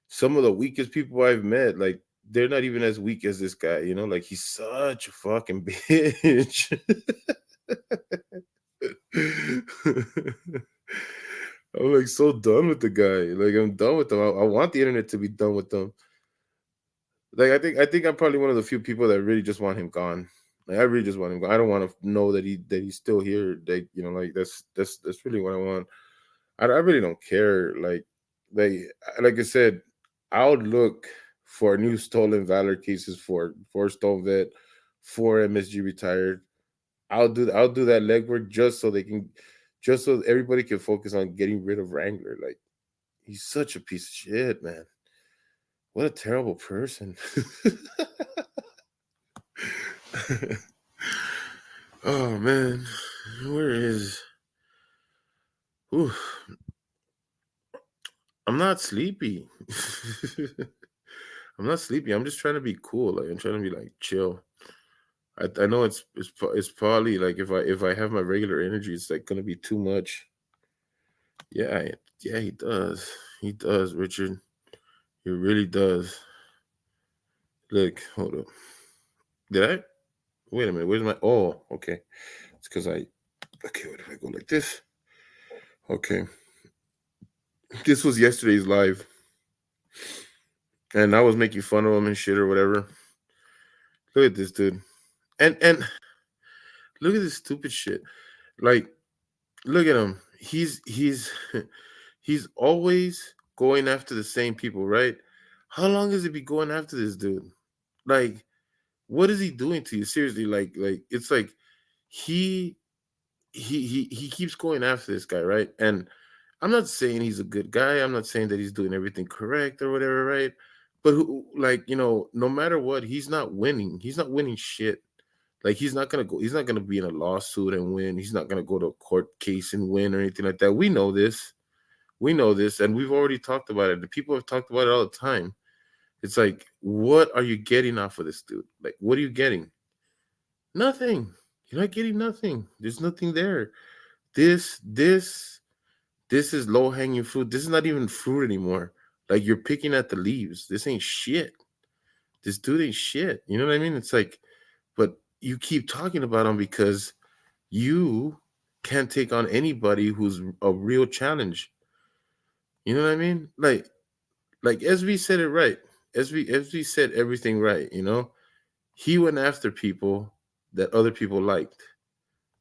some of the weakest people I've met. Like they're not even as weak as this guy. Like he's such a fucking bitch. I'm like so done with the guy. Like I'm done with them. I want the internet to be done with them. Like I think I'm probably one of the few people that really just want him gone. Like I really just want him gone. I don't want to know that he's still here. Like like that's really what I want. I really don't care. Like I said, I'll look for new stolen valor cases for Stone Vet, for MSG retired. I'll do that legwork just so everybody can focus on getting rid of Wrangler. Like he's such a piece of shit, man. What a terrible person. Oh man, where is? Ooh, I'm not sleepy. I'm not sleepy. I'm just trying to be cool. Like I'm trying to be like chill. I know it's probably like if I have my regular energy, it's like gonna be too much. Yeah, yeah, he does. He does, Richard. He really does. Look, hold up. Did I? Wait a minute. Where's my? Oh, okay. It's because I. Okay, what if I go like this? Okay. This was yesterday's live, and I was making fun of him and shit or whatever. Look at this dude, and look at this stupid shit. Like, look at him. He's he's always going after the same people, right? How long has he been going after this dude? Like, what is he doing to you? Seriously, like it's like he he keeps going after this guy, right? And I'm not saying he's a good guy. I'm not saying that he's doing everything correct or whatever, right? But who, like, no matter what, he's not winning. He's not winning shit. Like, he's not gonna go. He's not gonna be in a lawsuit and win. He's not gonna go to a court case and win or anything like that. We know this. We know this, and we've already talked about it. The people have talked about it all the time. It's like, what are you getting off of this dude? Like, what are you getting? Nothing. You're not getting nothing. There's nothing there. This, this, this is low hanging fruit. This is not even fruit anymore. Like, you're picking at the leaves. This ain't shit. This dude ain't shit. You know what I mean? It's like, but you keep talking about him because you can't take on anybody who's a real challenge. You know what I mean? Like SB said it right. SB said everything right. He went after people that other people liked.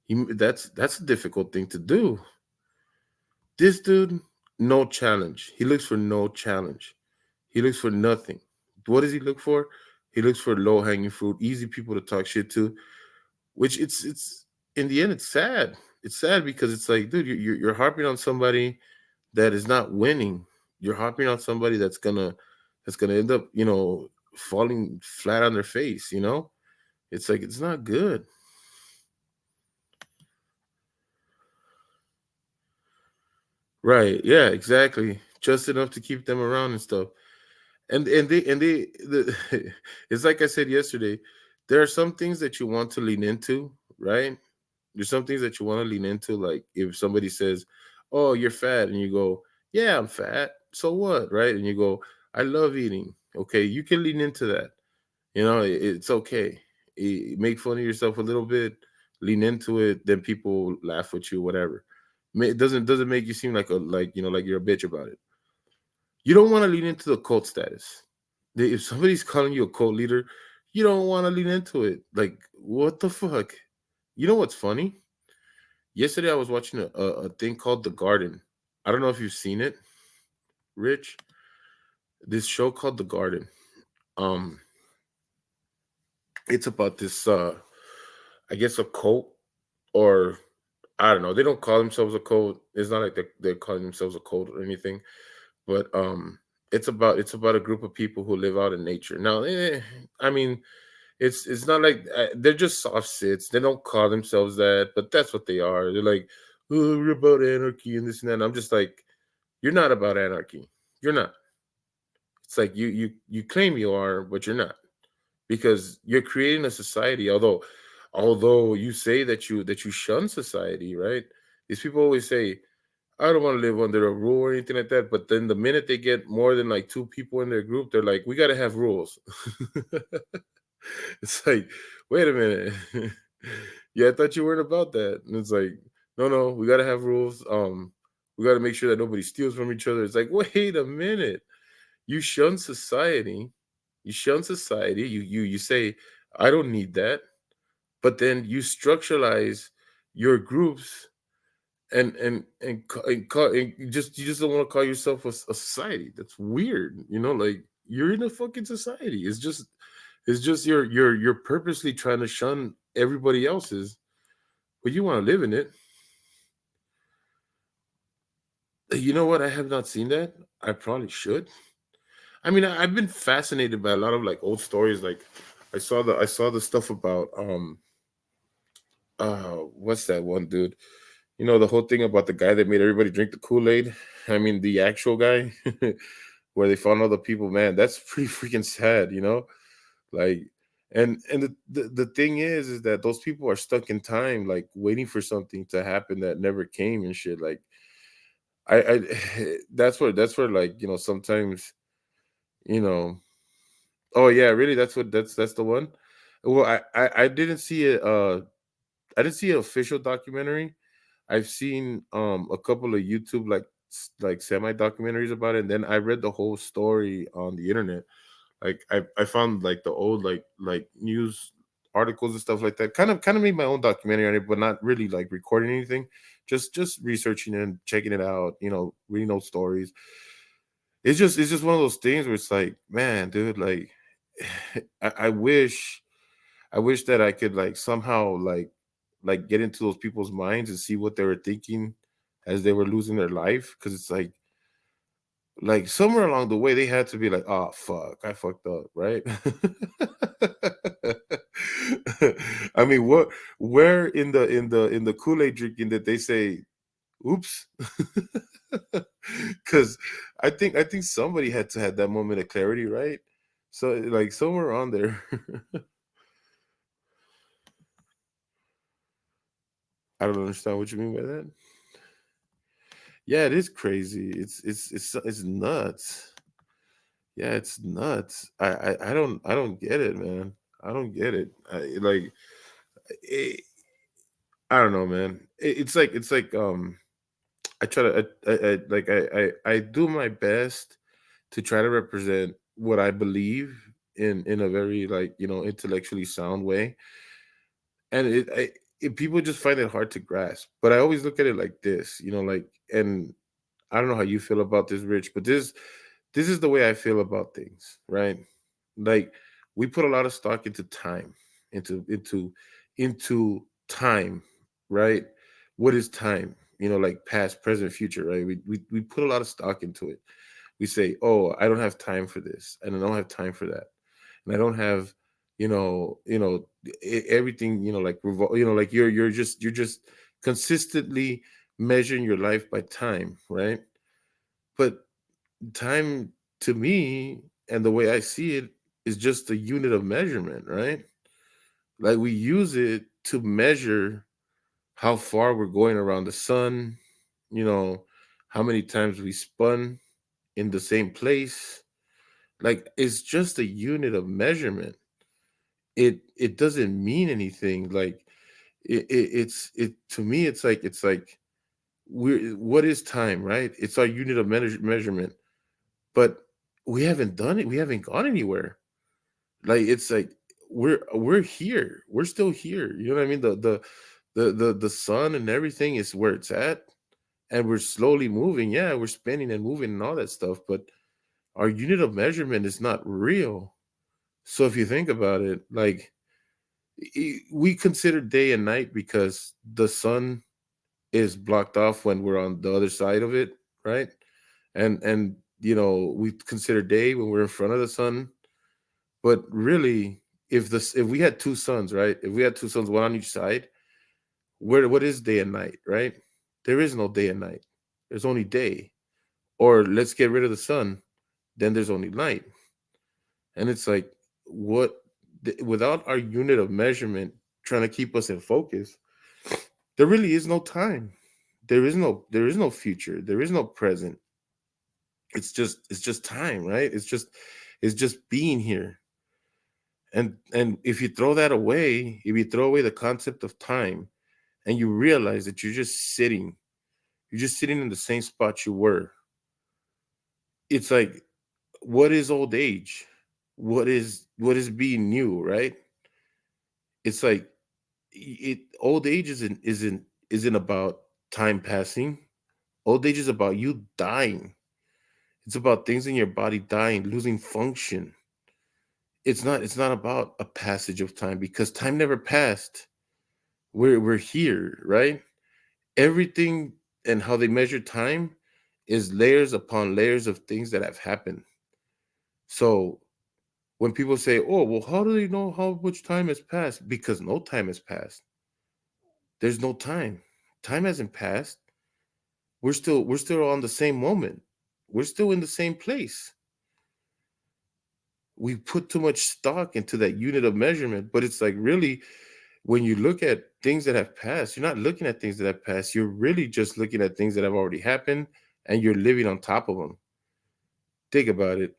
That's a difficult thing to do. This dude, no challenge. He looks for no challenge. He looks for nothing. What does he look for? He looks for low hanging fruit, easy people to talk shit to. Which it's in the end, it's sad. It's sad because it's like, dude, you're harping on somebody that is not winning. You're harping on somebody that's gonna end up, falling flat on their face. It's like, it's not good. Right? Yeah, exactly. Just enough to keep them around and stuff. It's like I said yesterday. There are some things that you want to lean into, right? There's some things that you want to lean into. Like, if somebody says, "Oh, you're fat," and you go, "Yeah, I'm fat. So what?" Right? And you go, "I love eating." Okay, you can lean into that. It's okay. Make fun of yourself a little bit, lean into it. Then people laugh with you, whatever. It doesn't make you seem like you're a bitch about it. You don't want to lean into the cult status. If somebody's calling you a cult leader, you don't want to lean into it. Like, what the fuck? You know what's funny? Yesterday I was watching a thing called The Garden. I don't know if you've seen it, Rich. This show called The Garden. Um, it's about this I guess a cult, or I don't know. They don't call themselves a cult. It's not like they're calling themselves a cult or anything. But it's about a group of people who live out in nature. Now, I mean, it's not like they're just soft sits. They don't call themselves that, but that's what they are. They're like, "Oh, we're about anarchy and this and that." And I'm just like, you're not about anarchy. You're not. It's like you claim you are, but you're not, because you're creating a society. Although you say that you shun society, right? These people always say, "I don't want to live under a rule or anything like that." But then the minute they get more than like two people in their group, they're like, "We got to have rules." It's like, wait a minute. Yeah, I thought you weren't about that. And it's like, no, no, we got to have rules. We got to make sure that nobody steals from each other. It's like, wait a minute. You shun society. You shun society. You say, I don't need that. But then you structuralize your groups, and you just don't want to call yourself a society. That's weird. Like, you're in a fucking society. It's just you're purposely trying to shun everybody else's, but you want to live in it. You know what? I have not seen that. I probably should. I mean, I've been fascinated by a lot of like old stories. Like, I saw the stuff about what's that one dude? The whole thing about the guy that made everybody drink the Kool-Aid. I mean, the actual guy, where they found all the people. Man, that's pretty freaking sad. Like, and the thing is that those people are stuck in time, like waiting for something to happen that never came and shit. Like, I that's where like, sometimes, you know oh yeah, really, that's the one. Well, I didn't see it. I didn't see an official documentary. I've seen a couple of YouTube like like semi documentaries about it, and then I read the whole story on the internet. Like I found like the old like news articles and stuff like that. Kind of made my own documentary on it, but not really like recording anything. Just researching and checking it out. Reading those stories. It's just one of those things where it's like, man, dude, like I wish that I could like somehow like get into those people's minds and see what they were thinking as they were losing their life. Because it's like somewhere along the way they had to be like, oh fuck, I fucked up, right? I mean, where in the Kool-Aid drinking did they say oops? Because I think somebody had to have that moment of clarity, right? So like somewhere on there. I don't understand what you mean by that. Yeah, it is crazy. It's nuts. Yeah, it's nuts. I don't get it, man. I don't get it. It, I don't know, man. It's like I try to I do my best to try to represent what I believe in a very like intellectually sound way, and people just find it hard to grasp. But I always look at it like this, and I don't know how you feel about this, Rich, but this is the way I feel about things, right? Like we put a lot of stock into time, into time, right? What is time? Like past, present, future, right? We put a lot of stock into it. We say, "Oh, I don't have time for this, and I don't have time for that, and I don't have, everything, like you're just consistently measuring your life by time, right? But time to me and the way I see it is just a unit of measurement, right? Like we use it to measure how far we're going around the sun, you know, how many times we spun in the same place. Like it's just a unit of measurement. It doesn't mean anything. Like it to me it's like we're what is time, right? It's our unit of measurement, but we haven't done it. We haven't gone anywhere. Like it's like we're here. We're still here. You know what I mean? The sun and everything is where it's at, and we're slowly moving. Yeah, we're spinning and moving and all that stuff, but our unit of measurement is not real. So if you think about it, like we consider day and night because the sun is blocked off when we're on the other side of it, right? And we consider day when we're in front of the sun. But really, if we had two suns, right? If we had two suns, one on each side, what is day and night, right? There is no day and night. There's only day. Or let's get rid of the sun, then there's only night. And it's like what without our unit of measurement trying to keep us in focus, there really is no time. There is no future. There is no present. It's just time, right? It's just being here. And if you throw that away, if you throw away the concept of time and you realize that you're just sitting in the same spot you were, it's like, what is old age? What is being new, right? It's like old age isn't about time passing. Old age is about you dying. It's about things in your body dying, losing function. It's not about a passage of time because time never passed. We're here, right? Everything and how they measure time is layers upon layers of things that have happened. So when people say, "Oh, well, how do they know how much time has passed?" Because no time has passed. There's no time. Time hasn't passed. We're still on the same moment. We're still in the same place. We put too much stock into that unit of measurement, but it's like really when you look at things that have passed, you're not looking at things that have passed. You're really just looking at things that have already happened and you're living on top of them. Think about it.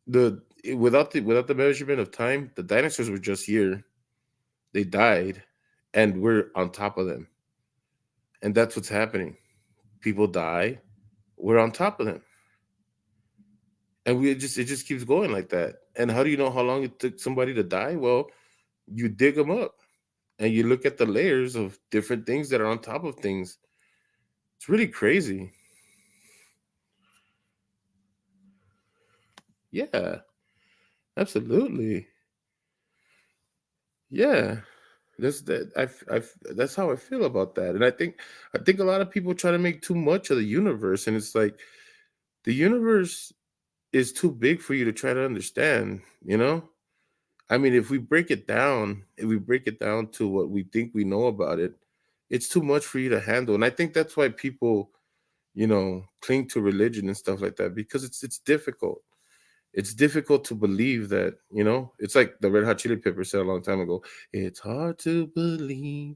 Without the measurement of time, the dinosaurs were just here. They died and we're on top of them. And that's what's happening. People die, we're on top of them, and it just keeps going like that. And how do you know how long it took somebody to die? Well, you dig them up and you look at the layers of different things that are on top of things. It's really crazy. Yeah, absolutely. Yeah, that's how I feel about that. And I think a lot of people try to make too much of the universe, and it's like the universe is too big for you to try to understand. I mean, if we break it down to what we think we know about it, it's too much for you to handle. And I think that's why people, cling to religion and stuff like that, because it's difficult. It's difficult to believe that, it's like the Red Hot Chili Peppers said a long time ago. It's hard to believe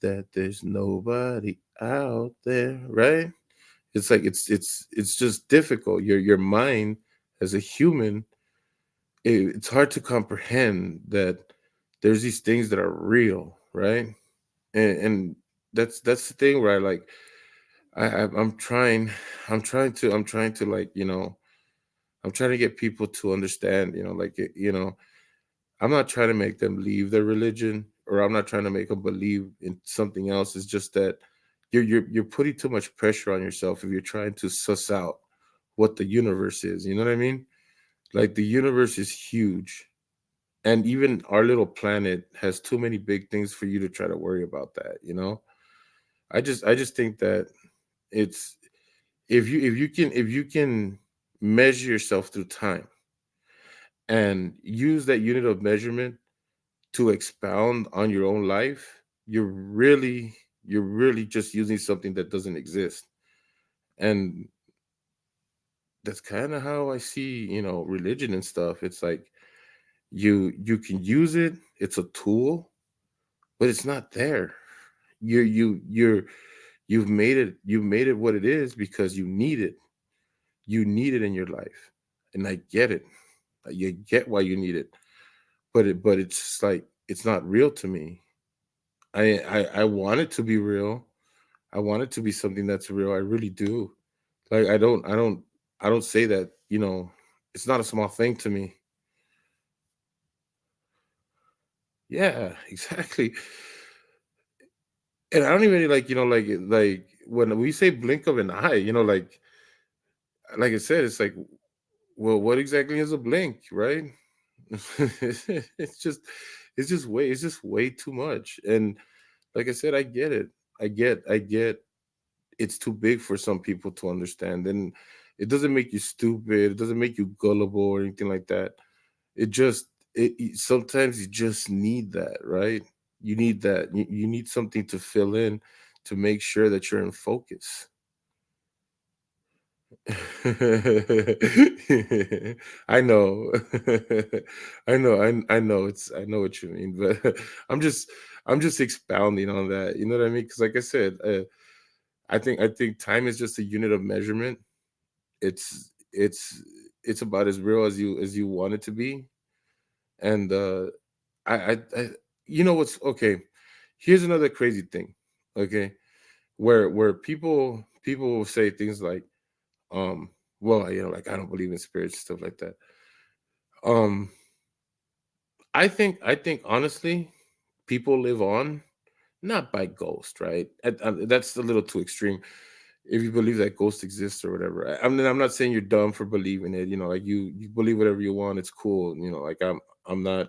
that there's nobody out there, right? It's like it's just difficult. Your mind as a human, it's hard to comprehend that there's these things that are real, right? And that's the thing where I like I'm trying to like, I'm trying to get people to understand, like I'm not trying to make them leave their religion, or I'm not trying to make them believe in something else. It's just that you're putting too much pressure on yourself if you're trying to suss out what the universe is. You know what I mean? Like the universe is huge, and even our little planet has too many big things for you to try to worry about that. I just think that it's if you can measure yourself through time and use that unit of measurement to expound on your own life, you're really just using something that doesn't exist. And that's kind of how I see, religion and stuff. It's like you can use it, it's a tool, but it's not there. You've made it what it is because you need it. You need it in your life. And I get it. You get why you need it. But it's just like it's not real to me. I want it to be real. I want it to be something that's real. I really do. Like I don't say that, it's not a small thing to me. Yeah, exactly. And I don't even like, like when we say blink of an eye, like I said, it's like, well, what exactly is a blink, right? it's just it's just way too much. And like I said, I get it. I get it's too big for some people to understand. And it doesn't make you stupid, it doesn't make you gullible or anything like that. Sometimes you just need that, right? You need that. You need something to fill in to make sure that you're in focus. I know. I know what you mean, but I'm just expounding on that. You know what I mean? Because like I said, I think time is just a unit of measurement. It's it's it's about as real as you want it to be. And I what's okay. Here's another crazy thing. Okay, where people will say things like, um, well, like I don't believe in spirits, stuff like that. Um, I think honestly, people live on not by ghost, right? That's a little too extreme. If you believe that ghosts exist or whatever, mean, I'm not saying you're dumb for believing it. Like you believe whatever you want. It's cool. Like I'm not.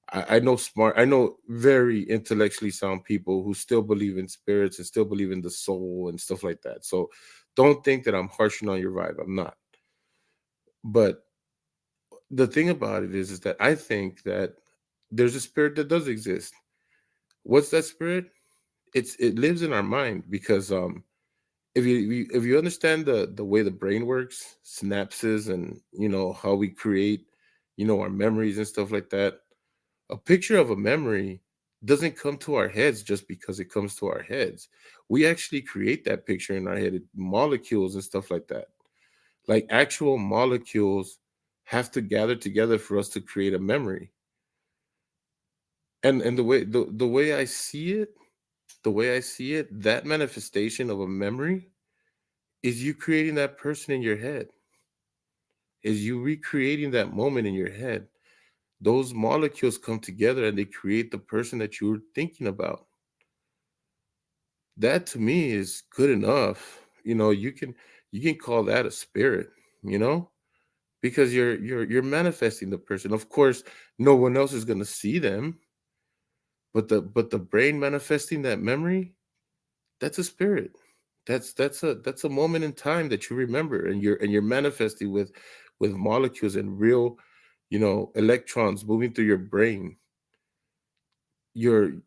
I know very intellectually sound people who still believe in spirits and still believe in the soul and stuff like that. So don't think that I'm harshing on your vibe. I'm not. But the thing about it is that I think that there's a spirit that does exist. What's that spirit? It lives in our mind because if you understand the way the brain works, synapses, and how we create, our memories and stuff like that. A picture of a memory doesn't come to our heads just because it comes to our heads. We actually create that picture in our head, molecules and stuff like that. Like actual molecules have to gather together for us to create a memory. And the way I see it, that manifestation of a memory is you creating that person in your head, is you recreating that moment in your head. Those molecules come together and they create the person that you were thinking about. That to me is good enough. You can call that a spirit, you know, because you're manifesting the person. Of course, no one else is going to see them, but the brain manifesting that memory, that's a spirit. That's a moment in time that you remember, and you're manifesting with molecules and real, electrons moving through your brain. You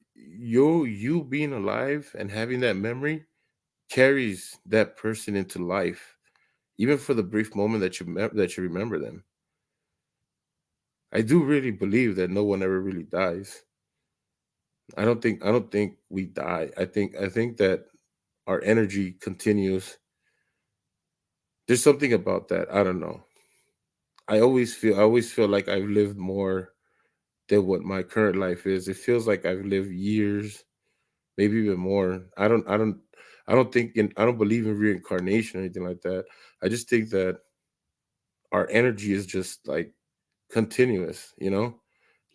being alive and having that memory carries that person into life, even for the brief moment that you remember them. I do really believe that no one ever really dies. I don't think we die. I think that our energy continues. There's something about that. I don't know. I always feel like I've lived more than what my current life is. It feels like I've lived years, maybe even more. I don't believe in reincarnation or anything like that. I just think that our energy is just like continuous,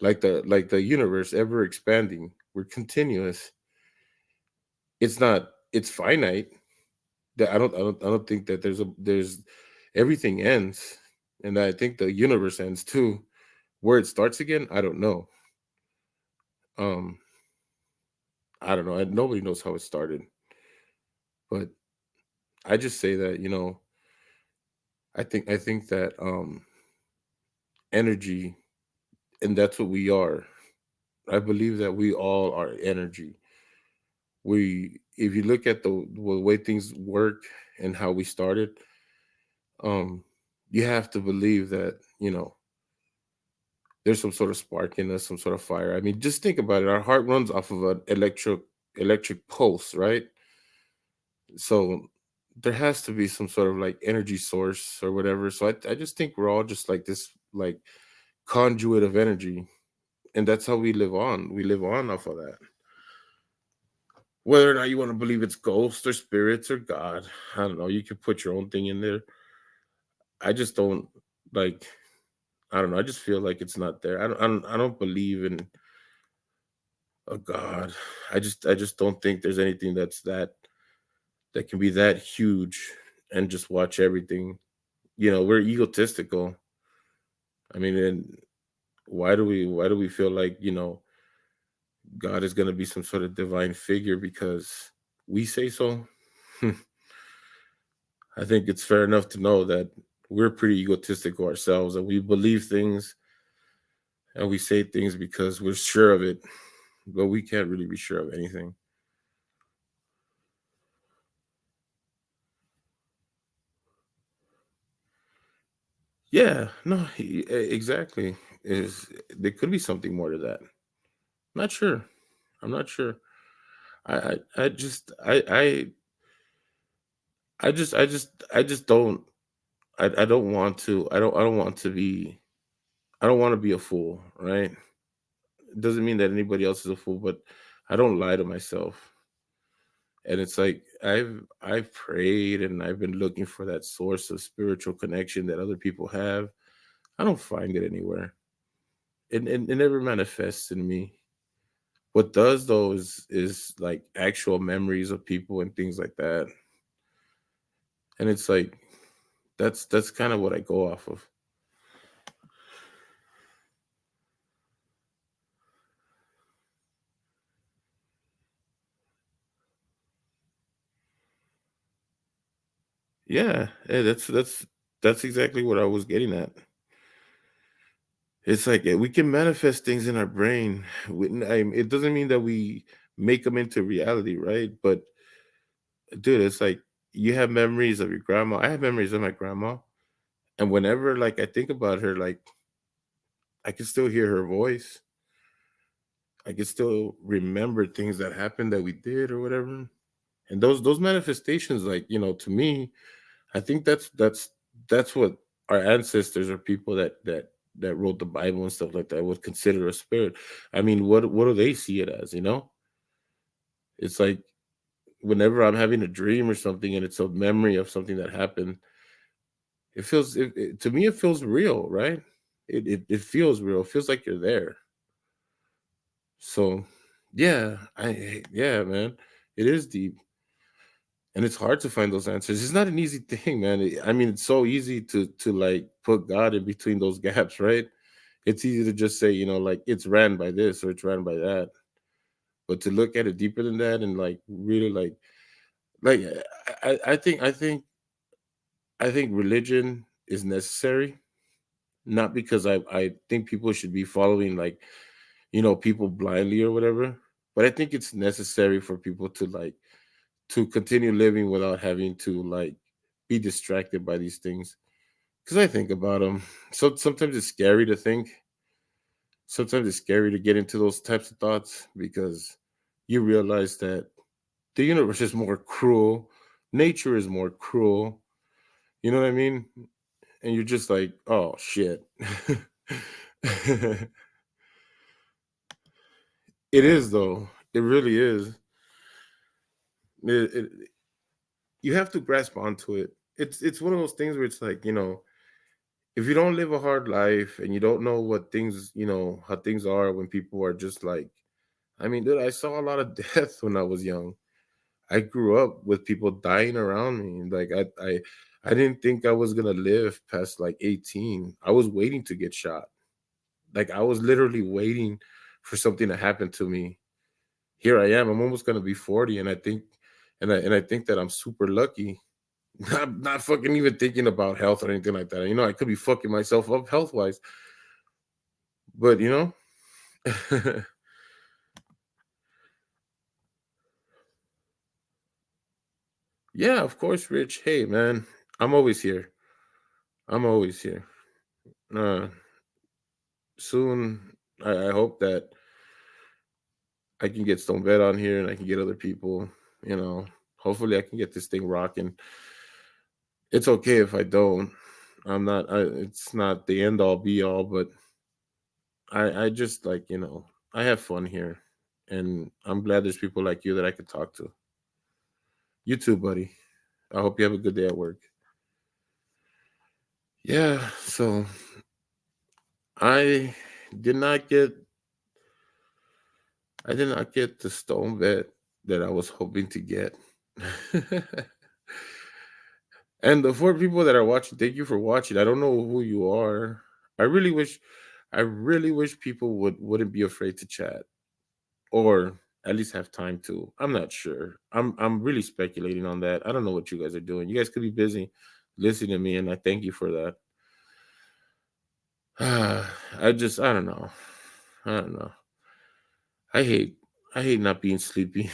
like the universe ever expanding. We're continuous. It's finite. That I don't think that there's everything ends, and I think the universe ends too. Where it starts again, I don't know. Um, I don't know. Nobody knows how it started, but I just say that I think that energy, and that's what we are. I believe that we all are energy. If you look at the way things work and how we started, um, you have to believe that there's some sort of spark in us, some sort of fire. I mean, just think about it. Our heart runs off of an electric pulse, right? So there has to be some sort of like energy source or whatever. So I just think we're all just like this like conduit of energy, and that's how we live on. We live on off of that. Whether or not you want to believe it's ghosts or spirits or God, I don't know. You could put your own thing in there. I just don't like. I don't know. I just feel like it's not there. I don't believe in a God. I just don't think there's anything that can be that huge and just watch everything. We're egotistical. I mean, and why do we feel like God is going to be some sort of divine figure because we say so? I think it's fair enough to know that we're pretty egotistical ourselves and we believe things and we say things because we're sure of it, but we can't really be sure of anything. Yeah, no, exactly. Is there could be something more to that? Not sure. I'm not sure. I just I just don't I don't want to I don't want to be I don't want to be a fool, right? It doesn't mean that anybody else is a fool, but I don't lie to myself. And it's like I've prayed and I've been looking for that source of spiritual connection that other people have. I don't find it anywhere. It never manifests in me. What does though is like actual memories of people and things like that. And it's like that's kind of what I go off of. Yeah, that's exactly what I was getting at. It's like we can manifest things in our brain. It doesn't mean that we make them into reality, right? But dude, it's like you have memories of your grandma. I have memories of my grandma, and whenever like I think about her, like I can still hear her voice. I can still remember things that happened that we did or whatever. And those manifestations, like to me, I think that's what our ancestors or people that wrote the Bible and stuff like that would consider a spirit. I mean, what do they see it as? It's like whenever I'm having a dream or something and it's a memory of something that happened, to me it feels real, right? It feels real. It feels like you're there. So yeah, yeah, man. It is deep. And it's hard to find those answers. It's not an easy thing, man. I mean, it's so easy to like put God in between those gaps, right? It's easy to just say, like it's ran by this or it's ran by that. But to look at it deeper than that and like really like I think religion is necessary, not because I think people should be following like, people blindly or whatever, but I think it's necessary for people to like to continue living without having to like be distracted by these things. Because I think about them, so sometimes it's scary to think. Sometimes it's scary to get into those types of thoughts because you realize that the universe is more cruel, nature is more cruel. You know what I mean? And you're just like, oh shit. It is though. It really is. It, you have to grasp onto it. It's one of those things where it's like, if you don't live a hard life and you don't know what things, how things are when people are just like, I mean, dude, I saw a lot of death when I was young. I grew up with people dying around me. Like I didn't think I was gonna live past like 18. I was waiting to get shot. Like I was literally waiting for something to happen to me. Here I am. I'm almost gonna be 40, and I think that I'm super lucky. Not fucking even thinking about health or anything like that. I could be fucking myself up health wise, but yeah, of course, Rich. Hey, man, I'm always here. I'm always here. Uh, Soon, I hope that I can get Stone Vet on here and I can get other people. Hopefully, I can get this thing rocking. It's okay if I don't. It's not the end all be all, but I just like I have fun here, and I'm glad there's people like you that I could talk to. You too, buddy. I hope you have a good day at work. Yeah, so I did not get I did not get the Stone Vet that I was hoping to get. And the four people that are watching, thank you for watching. I don't know who you are. I really wish I really wish people wouldn't be afraid to chat or at least have time to. I'm not sure. I'm really speculating on that. I don't know what you guys are doing. You guys could be busy listening to me and I thank you for that. I don't know. I don't know. I hate I hate not being sleepy.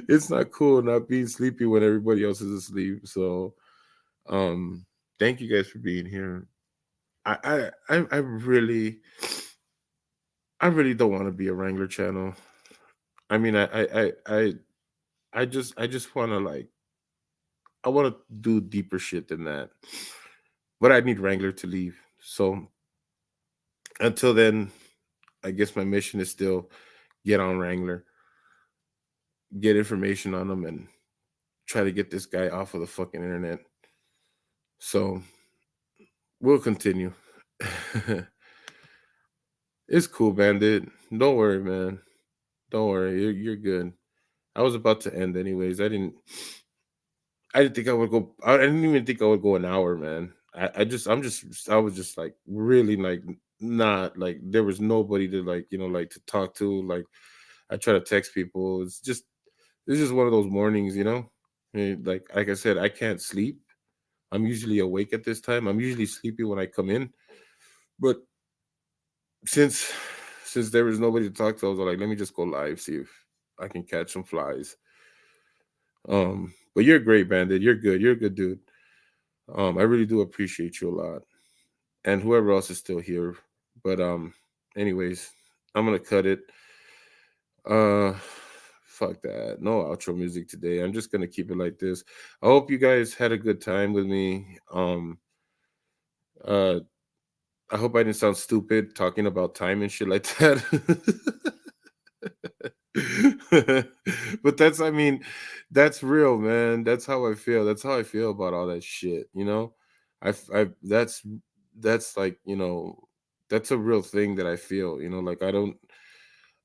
It's not cool not being sleepy when everybody else is asleep. So um thank you guys for being here. I really don't want to be a Wrangler channel. I mean I just wanna like I wanna do deeper shit than that. But I need Wrangler to leave. So until then, I guess my mission is still get on Wrangler, get information on them, and try to get this guy off of the fucking internet. So we'll continue. It's cool, Bandit. Don't worry, man. Don't worry. You're good. I was about to end anyways. I didn't think I would go. I didn't even think I would go an hour, man. I was just like really like not like there was nobody to like like to talk to. Like I try to text people. It's just one of those mornings. Like I said, I can't sleep. I'm usually awake at this time. I'm usually sleepy when I come in, but since since there was nobody to talk to, I was like, let me just go live, see if I can catch some flies. But you're great, Bandit. You're good. You're a good dude. I really do appreciate you a lot, and whoever else is still here. But anyways, I'm gonna cut it. Uh, Fuck that. No outro music today. I'm just gonna keep it like this. I hope you guys had a good time with me. Uh, I hope I didn't sound stupid talking about time and shit like that. But that's, I mean, that's real, man. That's how I feel. That's how I feel about all that shit, you know? That's like, that's a real thing that I feel, like I don't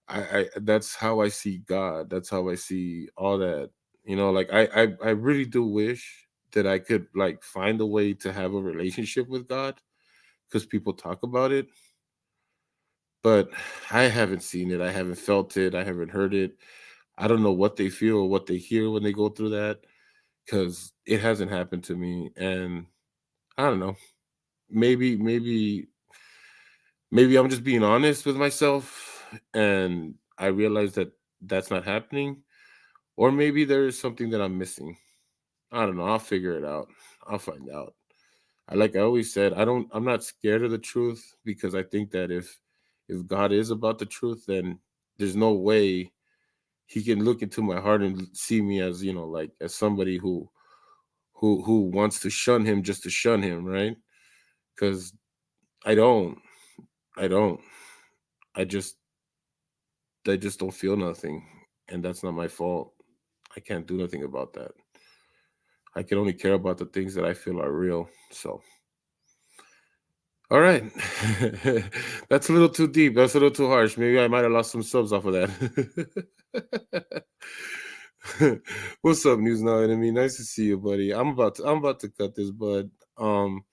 I that's how I see God. That's how I see all that. Like I really do wish that I could like find a way to have a relationship with God because people talk about it, but I haven't seen it. I haven't felt it. I haven't heard it. I don't know what they feel or what they hear when they go through that because it hasn't happened to me. And I don't know. Maybe I'm just being honest with myself and I realize that that's not happening. Or maybe there is something that I'm missing. I don't know. I'll figure it out. I'll find out. Like I always said, I'm not scared of the truth because I think that if God is about the truth, then there's no way he can look into my heart and see me as, like as somebody who wants to shun him just to shun him, right? Because I don't. I don't. I just I just don't feel nothing. And that's not my fault. I can't do nothing about that. I can only care about the things that I feel are real. So, all right. That's a little too deep. That's a little too harsh. Maybe I might have lost some subs off of that. What's up, News Now Enemy? Nice to see you, buddy. I'm about to cut this, but um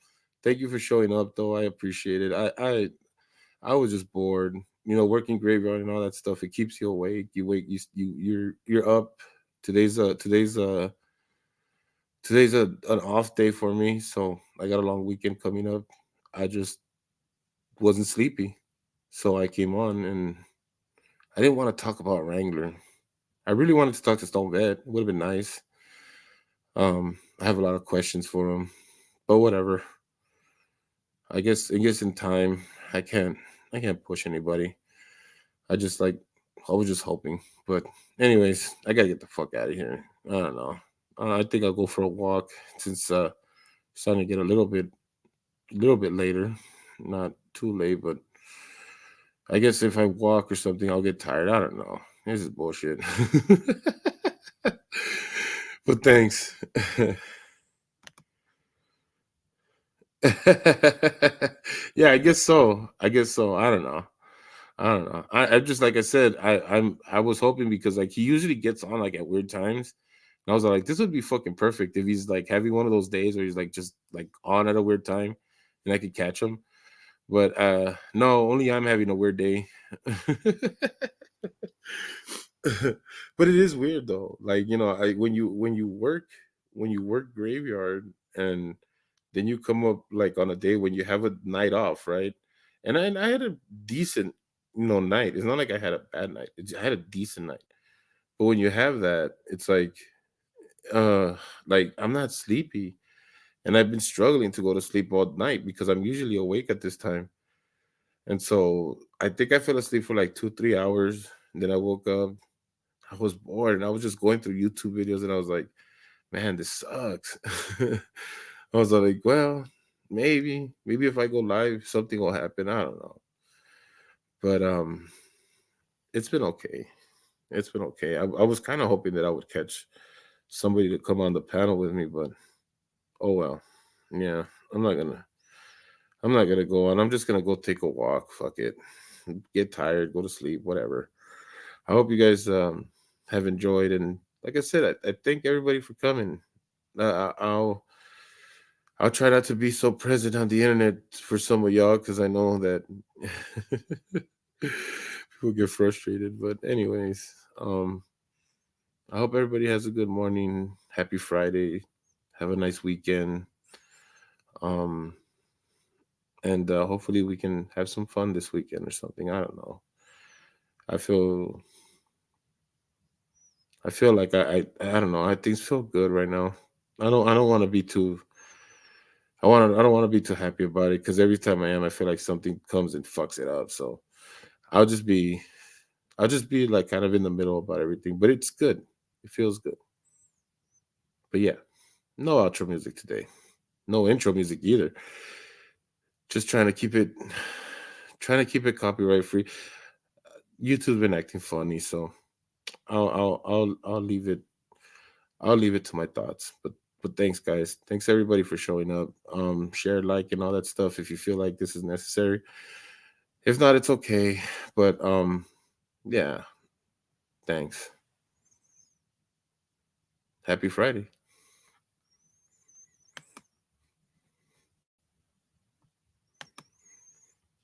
thank you for showing up though. I appreciate it. I was just bored. Working graveyard and all that stuff. It keeps you awake. You wake you're up. Today's an off day for me, so I got a long weekend coming up. I just wasn't sleepy, so I came on and I didn't want to talk about Wrangler. I really wanted to talk to Stone Vet. It would have been nice. I have a lot of questions for him, but whatever. I guess in time, I can't I can't push anybody. I just like I was just hoping, but anyways, I gotta get the fuck out of here. I don't know. I think I'll go for a walk since it's starting to get a little bit later, not too late, but I guess if I walk or something, I'll get tired. I don't know. This is bullshit. But thanks. Yeah, I guess so. I guess so. I don't know. I don't know. I just like I said, I was hoping because like he usually gets on like at weird times. And I was like, this would be fucking perfect if he's like having one of those days where he's like just like on at a weird time and I could catch him. But no, only I'm having a weird day. But it is weird though. Like, when you work graveyard and then you come up like on a day when you have a night off, right? And I had a decent, night. It's not like I had a bad night. I had a decent night. But when you have that, it's uh like I'm not sleepy and I've been struggling to go to sleep all night because I'm usually awake at this time. And so I think I fell asleep for like 2, 3 hours. And then I woke up. I was bored and I was just going through YouTube videos and I was like, man, this sucks. I was like, well, maybe if I go live, something will happen. I don't know. But it's been okay. It's been okay. I was kind of hoping that I would catch somebody to come on the panel with me, but oh well. Yeah, I'm not gonna I'm not gonna go on. I'm just gonna go take a walk. Fuck it. Get tired, go to sleep, whatever. I hope you guys have enjoyed and like I said, I thank everybody for coming. I'll try not to be so present on the internet for some of y'all because I know that people get frustrated. But anyways, I hope everybody has a good morning. Happy Friday. Have a nice weekend. Um, and hopefully we can have some fun this weekend or something. I don't know. I feel I feel like I don't know. Things feel good right now. I don't want to be too I don't want to be too happy about it because every time I am, I feel like something comes and fucks it up. So I'll just be I'll just be like kind of in the middle about everything, but it's good. It feels good. But yeah, no outro music today. No intro music either. Just trying to keep it copyright free. YouTube's been acting funny, so I'll leave it. I'll leave it to my thoughts. But thanks, guys. Thanks everybody for showing up. Share, like, and all that stuff if you feel like this is necessary. If not, it's okay. But yeah, thanks. Happy Friday.